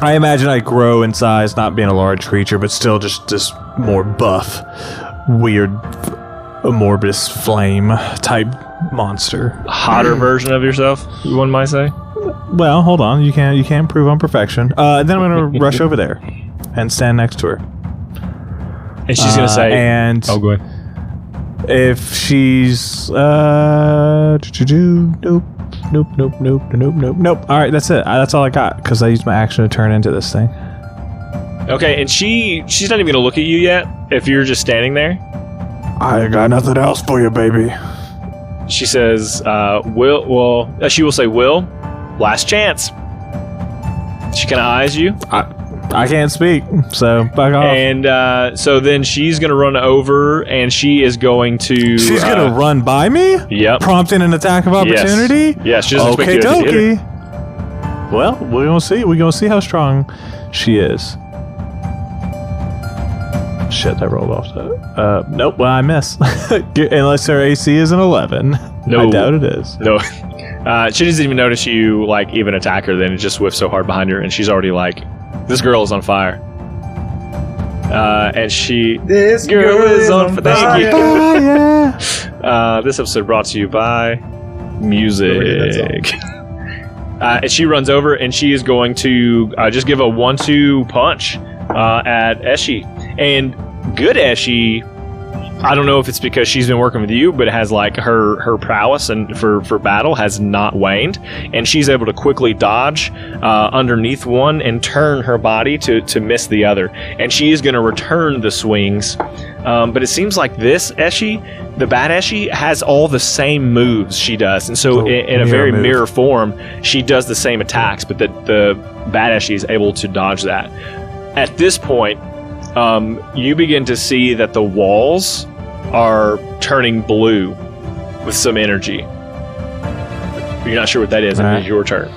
I imagine I grow in size, not being a large creature, but still just this more buff, weird, amorphous flame type monster. Hotter version of yourself, one might say. Well, hold on. You can't improve on perfection. Then I'm gonna rush over there and stand next to her. And she's gonna say, and "Oh, go ahead." If she's nope. All right, that's it. That's all I got because I used my action to turn into this thing. Okay, and she's not even gonna look at you yet. If you're just standing there, I got nothing else for you, baby. she says, she will say, "Will, last chance." She kind of eyes you. I can't speak, so back off. And so then she's going to run over, and she is going to... She's going to run by me? Yep. Prompting an attack of opportunity? Yes, she doesn't expect you to hit her. Well, we're going to see. We're going to see how strong she is. Shit, that rolled off. Nope, well, I miss. Unless her AC is an 11. No. I doubt it is. No. She doesn't even notice you, like, even attack her, then it just whiffs so hard behind her, and she's already like... This girl is on fire. And This girl is on fire. Thank you. This episode brought to you by music. And she runs over, and she is going to just give a 1-2 punch at Eshi. And good Eshi... I don't know if it's because she's been working with you, but it has like her prowess and for battle has not waned, and she's able to quickly dodge underneath one and turn her body to miss the other. And she is going to return the swings, but it seems like this Eshi, the bad Eshi, has all the same moves she does, and so in a very mirror form, she does the same attacks, but the bad Eshi is able to dodge that. At this point, you begin to see that the walls are turning blue with some energy. You're not sure what that is, and it's your turn.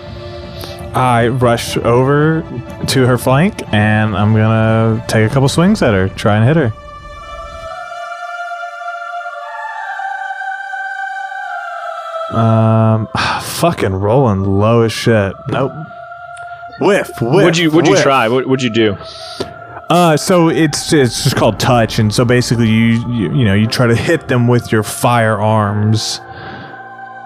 I rush over to her flank, and I'm gonna take a couple swings at her, try and hit her. Fucking rolling low as shit. Nope. Whiff. What'd you try? What'd you do? So it's just called touch, and so basically you try to hit them with your firearms.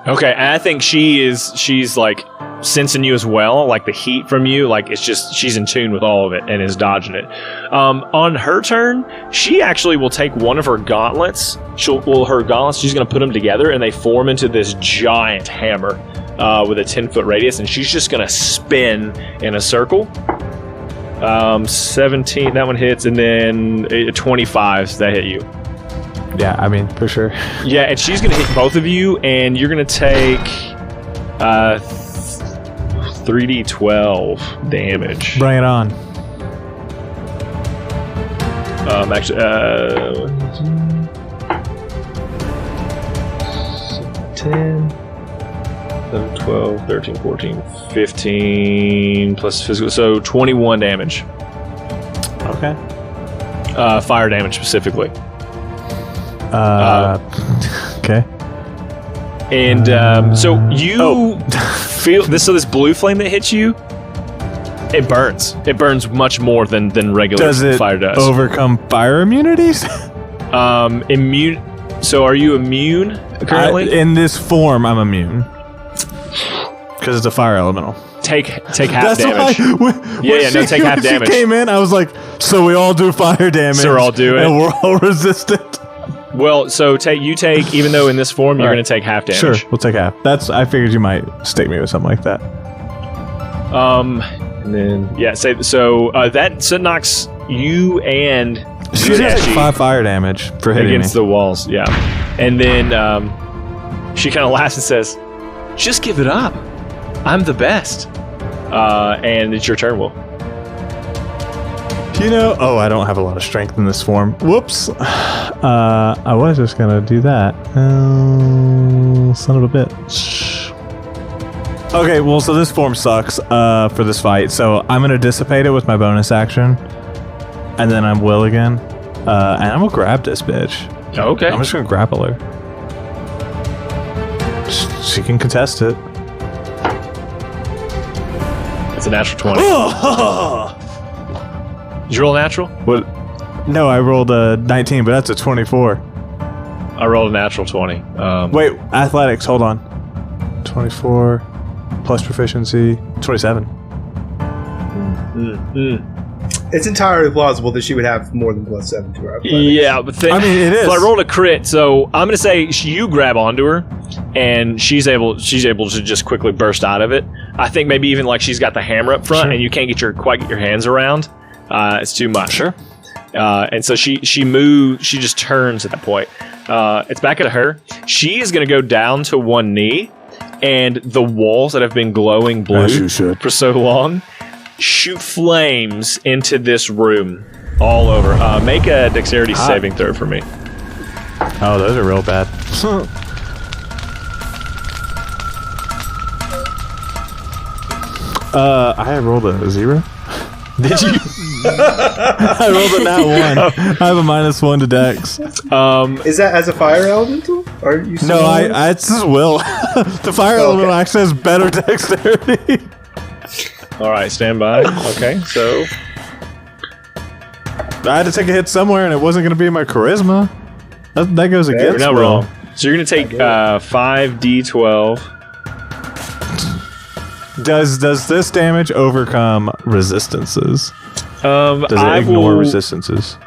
Okay, and I think she's like sensing you as well, like the heat from you, like it's just she's in tune with all of it and is dodging it. On her turn, she actually will take one of her gauntlets. She's gonna put them together, and they form into this giant hammer with a 10-foot radius, and she's just gonna spin in a circle. 17, that one hits, and then 25s that hit you. Yeah, I mean, for sure. Yeah, and she's gonna hit both of you, and you're gonna take 3d12 damage. Bring it on. Actually, 10, 11, 12, 13, 14, 15 plus physical, so 21 damage. Okay. Fire damage specifically. Okay. And so you feel this. So this blue flame that hits you, it burns. It burns much more than regular fire does. Overcome fire immunities? Immune. So are you immune currently? In this form, I'm immune because it's a fire elemental. Take half damage. Take half damage. She came in, I was like, so we all do fire damage. So we're all doing it, and we're all resistant. Well, so you take, even though in this form you're going to take half damage. Sure, we'll take half. I figured you might stick me with something like that. And then that knocks you and she's gonna take 5 fire damage for hitting against the walls. Yeah, and then she kind of laughs and says, "Just give it up. I'm the best." And it's your turn, Will. I don't have a lot of strength in this form. Whoops. I was just gonna do that. Son of a bitch. Okay, well, so this form sucks for this fight, so I'm gonna dissipate it with my bonus action. and then I'm will again, and I'm gonna grab this bitch. Okay. I'm just gonna grapple her. She can contest it. It's a natural 20. Did you roll a natural? What? No, I rolled a 19, but that's a 24. I rolled a natural 20. Wait, athletics. Hold on. 24 plus proficiency. 27. It's entirely plausible that she would have more than +7 to her athletics. Yeah, but I mean, it is. But I rolled a crit, so I'm gonna say you grab onto her, and she's able to just quickly burst out of it. I think maybe even like she's got the hammer up front, and you can't quite get your hands around. It's too much. Sure. And so she moves. She just turns at that point. It's back at her. She is gonna go down to one knee, and the walls that have been glowing blue for so long shoot flames into this room all over. Make a dexterity saving throw for me. Oh, those are real bad. I rolled a 0. Did you? I rolled a nat 1. I have a -1 to dex. Is that as a fire elemental? Are you? No, I it's just will. The fire elemental actually has better dexterity. All right, stand by. Okay, so I had to take a hit somewhere, and it wasn't going to be my charisma. That goes against you're not will. wrong. So you're gonna take 5d12. Does this damage overcome resistances? Does it ignore resistances?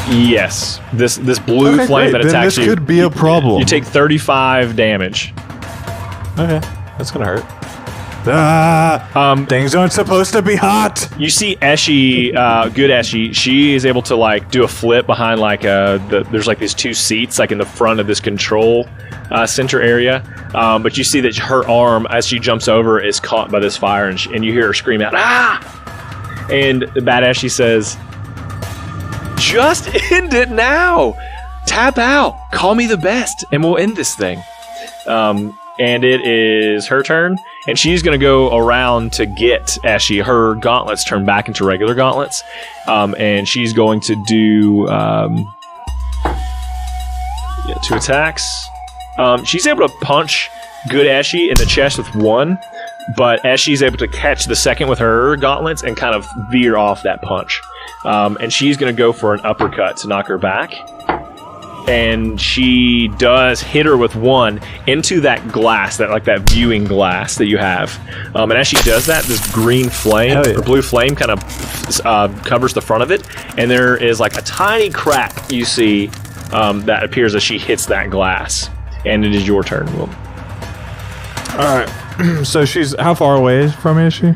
Yes. This blue flame that then attacks this you. could be a problem. You take 35 damage. Okay, that's gonna hurt. Things aren't supposed to be hot. You see Eshi, good Eshi. She is able to like do a flip behind like there's like these two seats like in the front of this control center area. But you see that her arm as she jumps over is caught by this fire, and you hear her scream out, "Ah!" And the bad Eshi says, "Just end it now. Tap out. Call me the best, and we'll end this thing." And it is her turn, and she's going to go around to get Eshi. Her gauntlets turn back into regular gauntlets, and she's going to do 2 attacks. She's able to punch good Eshi in the chest with 1, but Eshi's able to catch the second with her gauntlets and kind of veer off that punch. And she's going to go for an uppercut to knock her back. And she does hit her with 1 into that glass, that viewing glass that you have. And as she does that, this green flame, or blue flame, kind of covers the front of it. And there is like a tiny crack you see that appears as she hits that glass. And it is your turn, Will. All right. So she's how far away from me is she?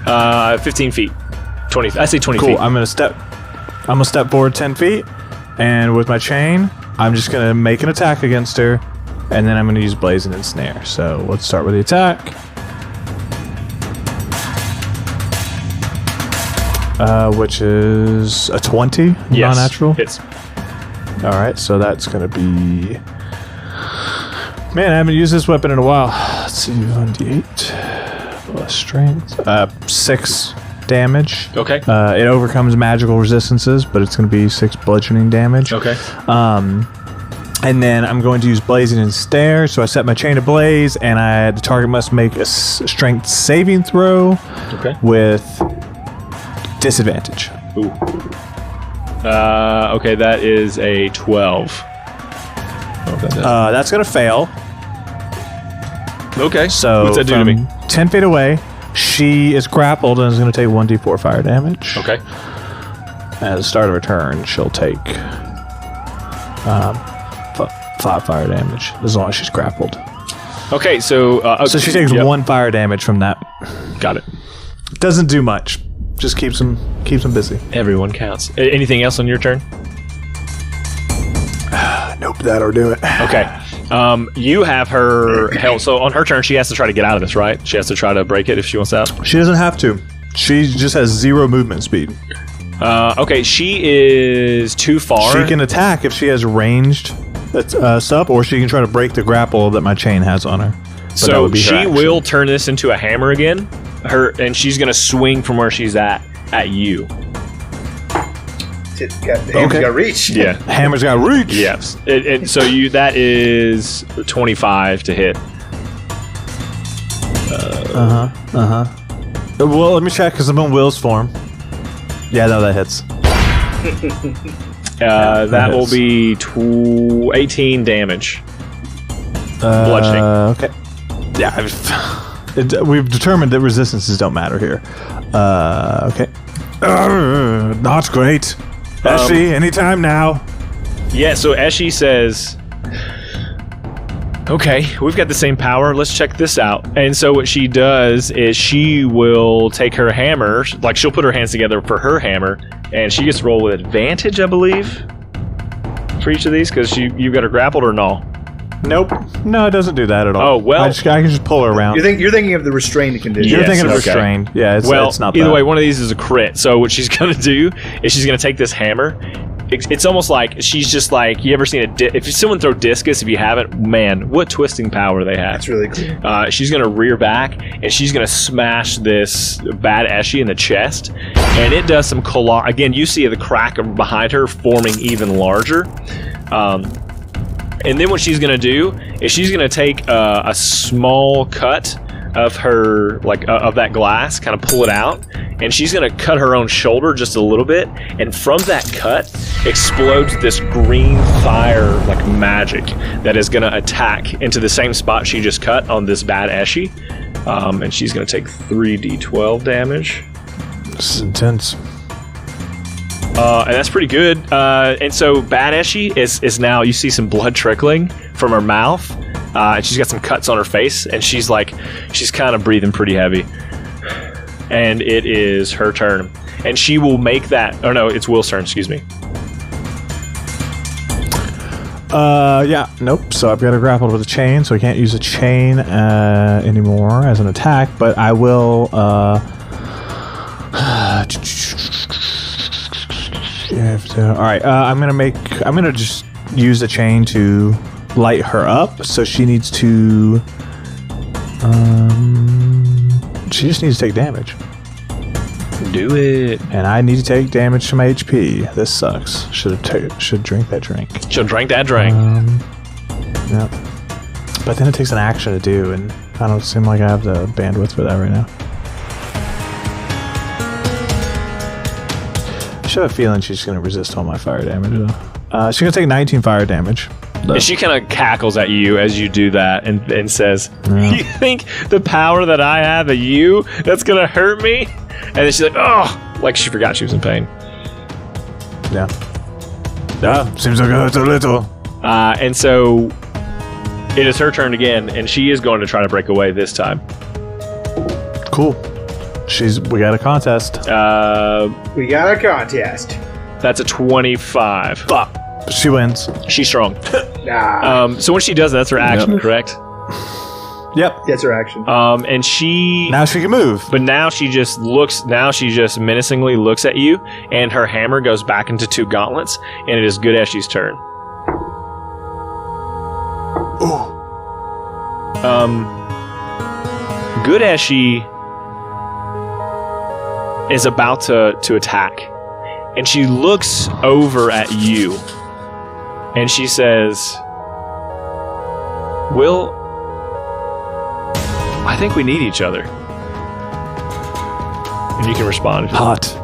15 feet. 20. I say 20 cool. feet. I'm gonna step forward 10 feet. And with my chain, I'm just going to make an attack against her, and then I'm going to use Blazing and Snare. So let's start with the attack. Which is a 20, yes, non-natural. Hits. All right, so that's going to be... Man, I haven't used this weapon in a while. Let's see, 1d8 plus strength. 6 damage. Okay. It overcomes magical resistances, but it's going to be 6 bludgeoning damage. Okay. And then I'm going to use Blazing and Stare. So I set my chain ablaze, and the target must make a strength saving throw. Okay. With disadvantage. Ooh. Okay, that is a 12. That's going to fail. Okay. So what's that do to me? 10 feet away, she is grappled and is going to take 1d4 fire damage. Okay. At the start of her turn, she'll take 5 fire damage as long as she's grappled. Okay, so so she takes 1 fire damage from that. Got it. Doesn't do much. Just keeps them busy. Everyone counts. Anything else on your turn? Nope, that'll do it. Okay. You have her held. So on her turn, she has to try to get out of this, right? She has to try to break it if she wants out. She doesn't have to. She just has 0 movement speed. Okay, she is too far. She can attack if she has ranged stuff, or she can try to break the grapple that my chain has on her. But so she will turn this into a hammer again. and she's gonna swing from where she's at you. Hammer's got reach. Yeah, Hammer's got reach. yes. And so that is 25 to hit. Well, let me check because I'm in Will's form. Yeah, no, that hits. That will be 18 damage. Bludgeoning. Okay. Yeah, we've determined that resistances don't matter here. Okay. Not great. Eshy, anytime now. Yeah, so Eshy says, okay, we've got the same power. Let's check this out. And so what she does is she will take her hammer, like she'll put her hands together for her hammer, and she gets to roll with advantage, I believe, for each of these, because you've got her grappled or no? Nope. No, it doesn't do that at all. Oh, well. I can just pull her around. You're thinking of the restrained condition. You're thinking of okay. restrained. Yeah, it's not either that. way, one of these is a crit. So what she's going to do is she's going to take this hammer. It's almost like she's just like, you ever seen if someone throw discus, if you haven't, man, what twisting power they have. That's really cool. She's going to rear back, and she's going to smash this bad Eshy in the chest, and it does some again, you see the crack behind her forming even larger. And then what she's going to do is she's going to take a small cut of her, of that glass, kind of pull it out, and she's going to cut her own shoulder just a little bit, and from that cut explodes this green fire like magic that is going to attack into the same spot she just cut on this bad Eshy. And she's going to take 3d12 damage. This is intense. And that's pretty good. And so Bad Eshy is now, you see some blood trickling from her mouth. And she's got some cuts on her face. And she's kind of breathing pretty heavy. And it is her turn. And she will make that. Oh, no, it's Will's turn. Excuse me. Yeah, nope. So I've got her grappled with a chain. So I can't use a chain anymore as an attack. But I will. All right, I'm gonna just use the chain to light her up. So she needs to. She just needs to take damage. Do it. And I need to take damage to my HP. This sucks. Should drink that drink. She'll drink that drink. Yeah. But then it takes an action to do, and I don't seem like I have the bandwidth for that right now. I should have a feeling she's going to resist all my fire damage, though. She's going to take 19 fire damage. And she kind of cackles at you as you do that and says, You think the power that I have at you, that's going to hurt me? And then she's like, oh, like she forgot she was in pain. Yeah. Yeah, seems like it hurts a little. And so it is her turn again, and she is going to try to break away this time. Cool. We got a contest. We got a contest. That's a 25. Fuck. She wins. She's strong. Nah. So when she does that, that's her action, correct? Yep. That's her action. And she... Now she can move. But now she just menacingly looks at you, and her hammer goes back into 2 gauntlets, and it is Good Eshy's turn. Ooh. Good Eshy is about to attack, and she looks over at you, and she says, Will, I think we need each other. And you can respond. Hot.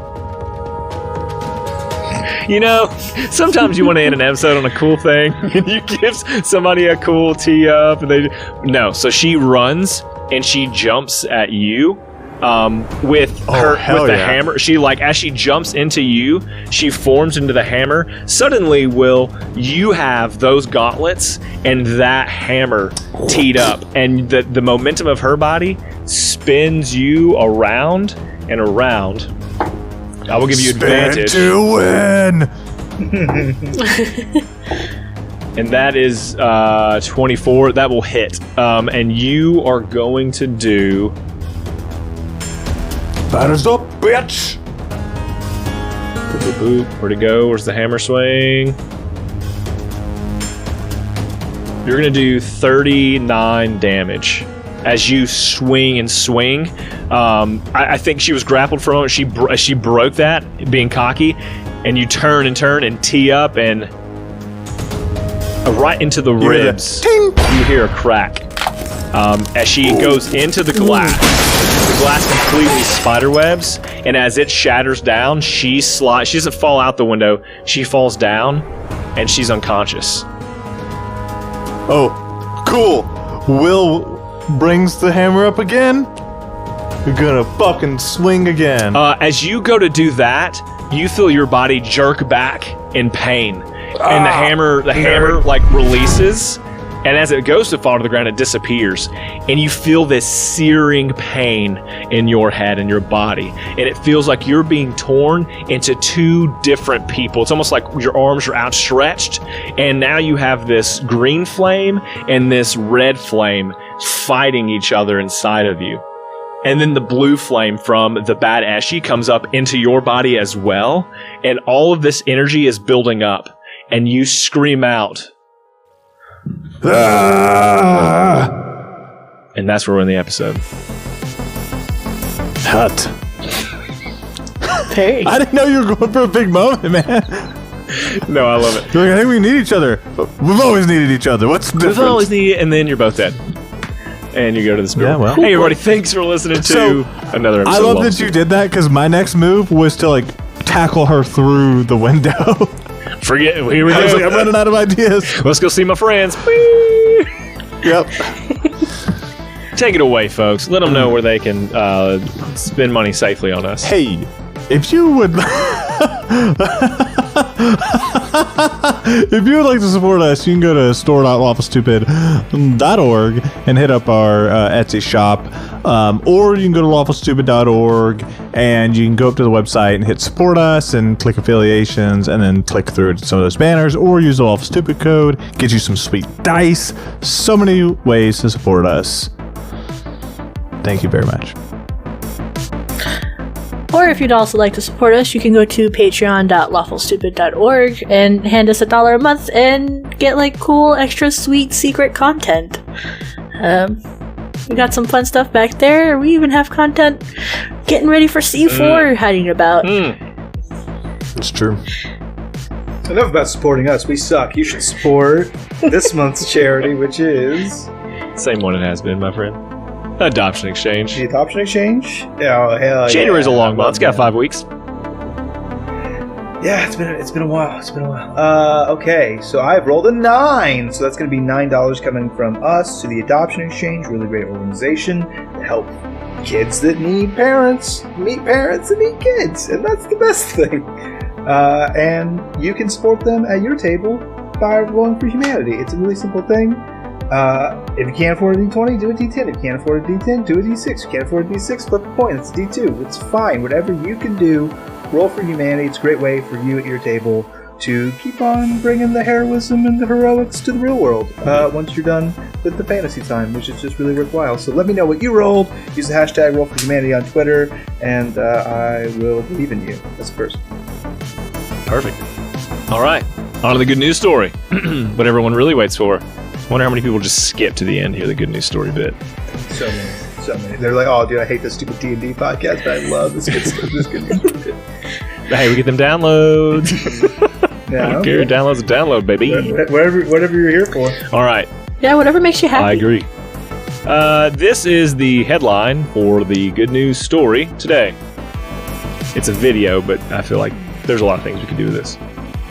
You know, sometimes you want to end an episode on a cool thing, and you give somebody a cool tee up, and no. So she runs and she jumps at you, with the hammer. She as she jumps into you, she forms into the hammer. Suddenly, Will, you have those gauntlets and that hammer teed up, and the momentum of her body spins you around and around. I will give you advantage to win. And that is 24. That will hit. And you are going to do... Batters up, bitch! Boop, boop, boop. Where'd it go? Where's the hammer swing? You're going to do 39 damage as you swing and swing. I think she was grappled for a moment. She broke that, being cocky, and you turn and tee up, and right into the ribs. You hear a crack as she goes into the glass. The glass completely spiderwebs, and as it shatters down, she doesn't fall out the window. She falls down, and she's unconscious. Oh, cool. Will brings the hammer up again. You're gonna fucking swing again. As you go to do that, you feel your body jerk back in pain, and the hammer like releases. And as it goes to fall to the ground, it disappears. And you feel this searing pain in your head and your body. And it feels like you're being torn into two different people. It's almost like your arms are outstretched. And now you have this green flame and this red flame fighting each other inside of you. And then the blue flame from the bad Eshy comes up into your body as well. And all of this energy is building up. And you scream out. And that's where we're in the episode. Hut. Hey. I didn't know you were going for a big moment, man. No, I love it. You're like, I think we need each other. We've always needed each other. What's the difference? We've always needed, and then you're both dead. And you go to the spirit. Yeah, well. Hey, everybody, thanks for listening to another episode. I love that you did that because my next move was to like tackle her through the window. Forget. Here we I was go. like, I'm running out of ideas. Let's go see my friends. Yep. Take it away, folks. Let them know where they can spend money safely on us. Hey, if you would, if you would like to support us, you can go to store.lawfulstupid.org and hit up our Etsy shop, or you can go to lawfulstupid.org and you can go up to the website and hit support us and click affiliations and then click through to some of those banners, or use the Lawful Stupid code, get you some sweet dice. So many ways to support us. Thank you very much. Or if you'd also like to support us, you can go to patreon.lawfulstupid.org and hand us $1 a month and get like cool, extra sweet secret content. We got some fun stuff back there. We even have content getting ready for C4 hiding about. It's true. Enough about supporting us. We suck. You should support this month's charity, which is Same one it has been, my friend. Adoption Exchange. the Adoption Exchange. Oh, hell January's yeah. a long month. It's got 5 weeks. Yeah, it's been a while. Okay, so I've rolled a 9, so that's going to be $9 coming from us to the Adoption Exchange. Really great organization to help kids that need parents meet parents that need kids, and that's the best thing. And you can support them at your table by rolling for humanity. It's a really simple thing. If you can't afford a D20, do a D10. If you can't afford a D10, do a D6. If you can't afford a D6, flip a coin. It's a D2. It's fine. Whatever you can do, roll for humanity. It's a great way for you at your table to keep on bringing the heroism and the heroics to the real world once you're done with the fantasy time, which is just really worthwhile. So let me know what you rolled. Use the hashtag #RollForHumanity on Twitter, and I will believe in you. That's the first. Perfect. All right. On to the good news story. What everyone really waits for. I wonder how many people just skip to the end here, the good news story bit. So many. They're like, oh, dude, I hate this stupid D&D podcast, but I love this good stuff. This good news story bit. Hey, we get them downloads. Yeah, I don't care. Download's a download, baby. Whatever you're here for. All right. Yeah, whatever makes you happy. I agree. This is the headline for the good news story today. It's a video, but I feel like there's a lot of things we can do with this.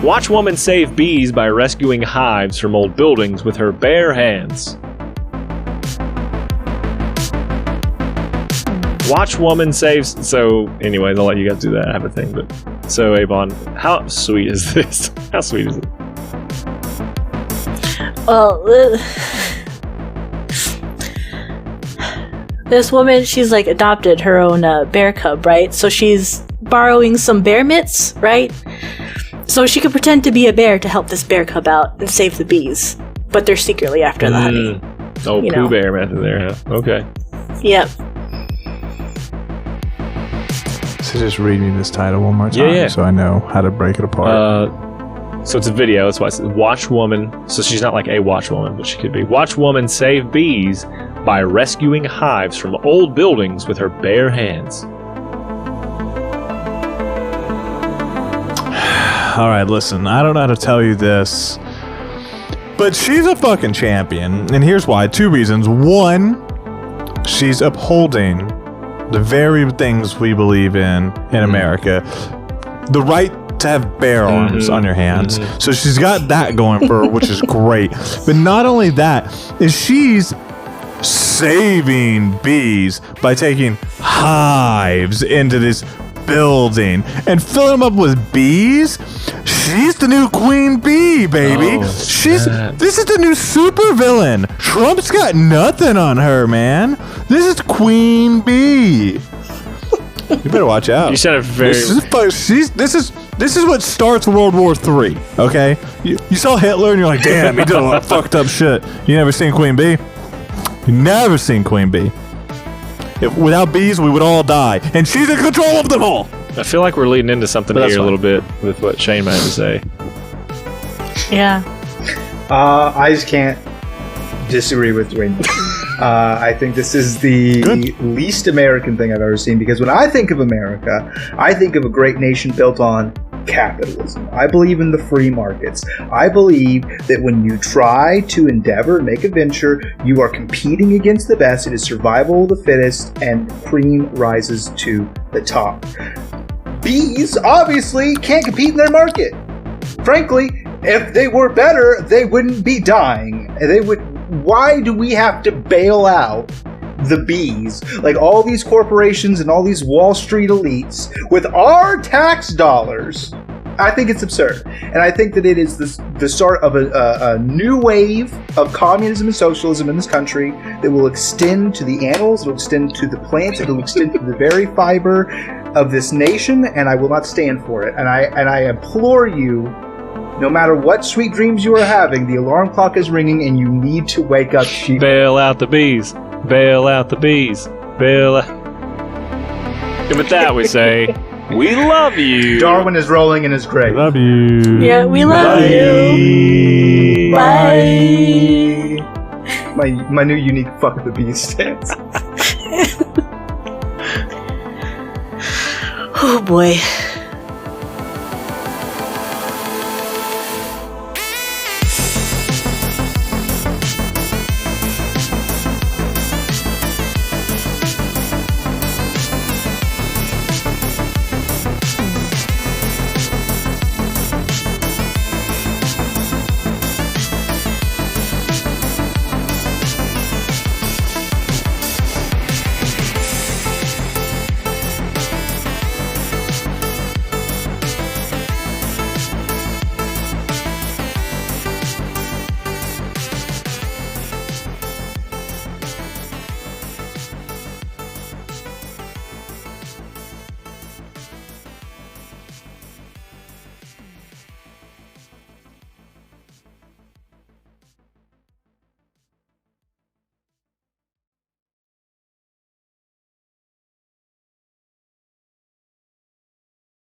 Watch woman save bees by rescuing hives from old buildings with her bare hands. Watch woman saves... So, anyways, I'll let you guys do that. I have a thing, but... So, Avon, how sweet is this? How sweet is it? Well, this woman, she's like adopted her own bear cub, right? So she's borrowing some bear mitts, right? So she could pretend to be a bear to help this bear cub out and save the bees. But they're secretly after the honey. Oh, You Pooh know. Bear method there, huh? Okay. Yep. So just read me this title one more time Yeah. so I know how to break it apart. So it's a video. That's why it says watch woman. So she's not like a watch woman, but she could be. Watch woman save bees by rescuing hives from old buildings with her bare hands. All right, listen, I don't know how to tell you this, but she's a fucking champion. And here's why. 2 reasons. 1, she's upholding the very things we believe in America. The right to have bare arms on your hands. So she's got that going for her, which is great. But not only that, is she's saving bees by taking hives into this building and filling them up with bees. She's the new queen bee, baby. This is the new super villain. Trump's got nothing on her, man. This is queen bee. You better watch out. You said it very. This is what starts World War III. Okay, you saw Hitler and you're like, damn, he did a lot of fucked up shit. You never seen Queen Bee? You never seen Queen Bee. Without bees, we would all die, and she's in control of them all. I feel like we're leading into something here a little bit with what Shane might have to say. Yeah. I just can't disagree with Dwayne. I think this is the least American thing I've ever seen, because when I think of America, I think of a great nation built on capitalism. I believe in the free markets. I believe that when you try to endeavor, make a venture, you are competing against the best. It is survival of the fittest, and cream rises to the top. Bees obviously can't compete in their market. Frankly, if they were better, they wouldn't be dying. Why do we have to bail out the bees, like all these corporations and all these Wall Street elites, with our tax dollars? I think it's absurd. And I think that it is the start of a new wave of communism and socialism in this country that will extend to the animals, it will extend to the plants, it will extend to the very fiber of this nation, and I will not stand for it. And I implore you, no matter what sweet dreams you are having, the alarm clock is ringing and you need to wake up. Bail out the bees. Bail out the bees. Bail out. And with that, we say, we love you. Darwin is rolling in his grave. Love you. Yeah, we love you. Bye. My new unique fuck the bees stance. Oh boy.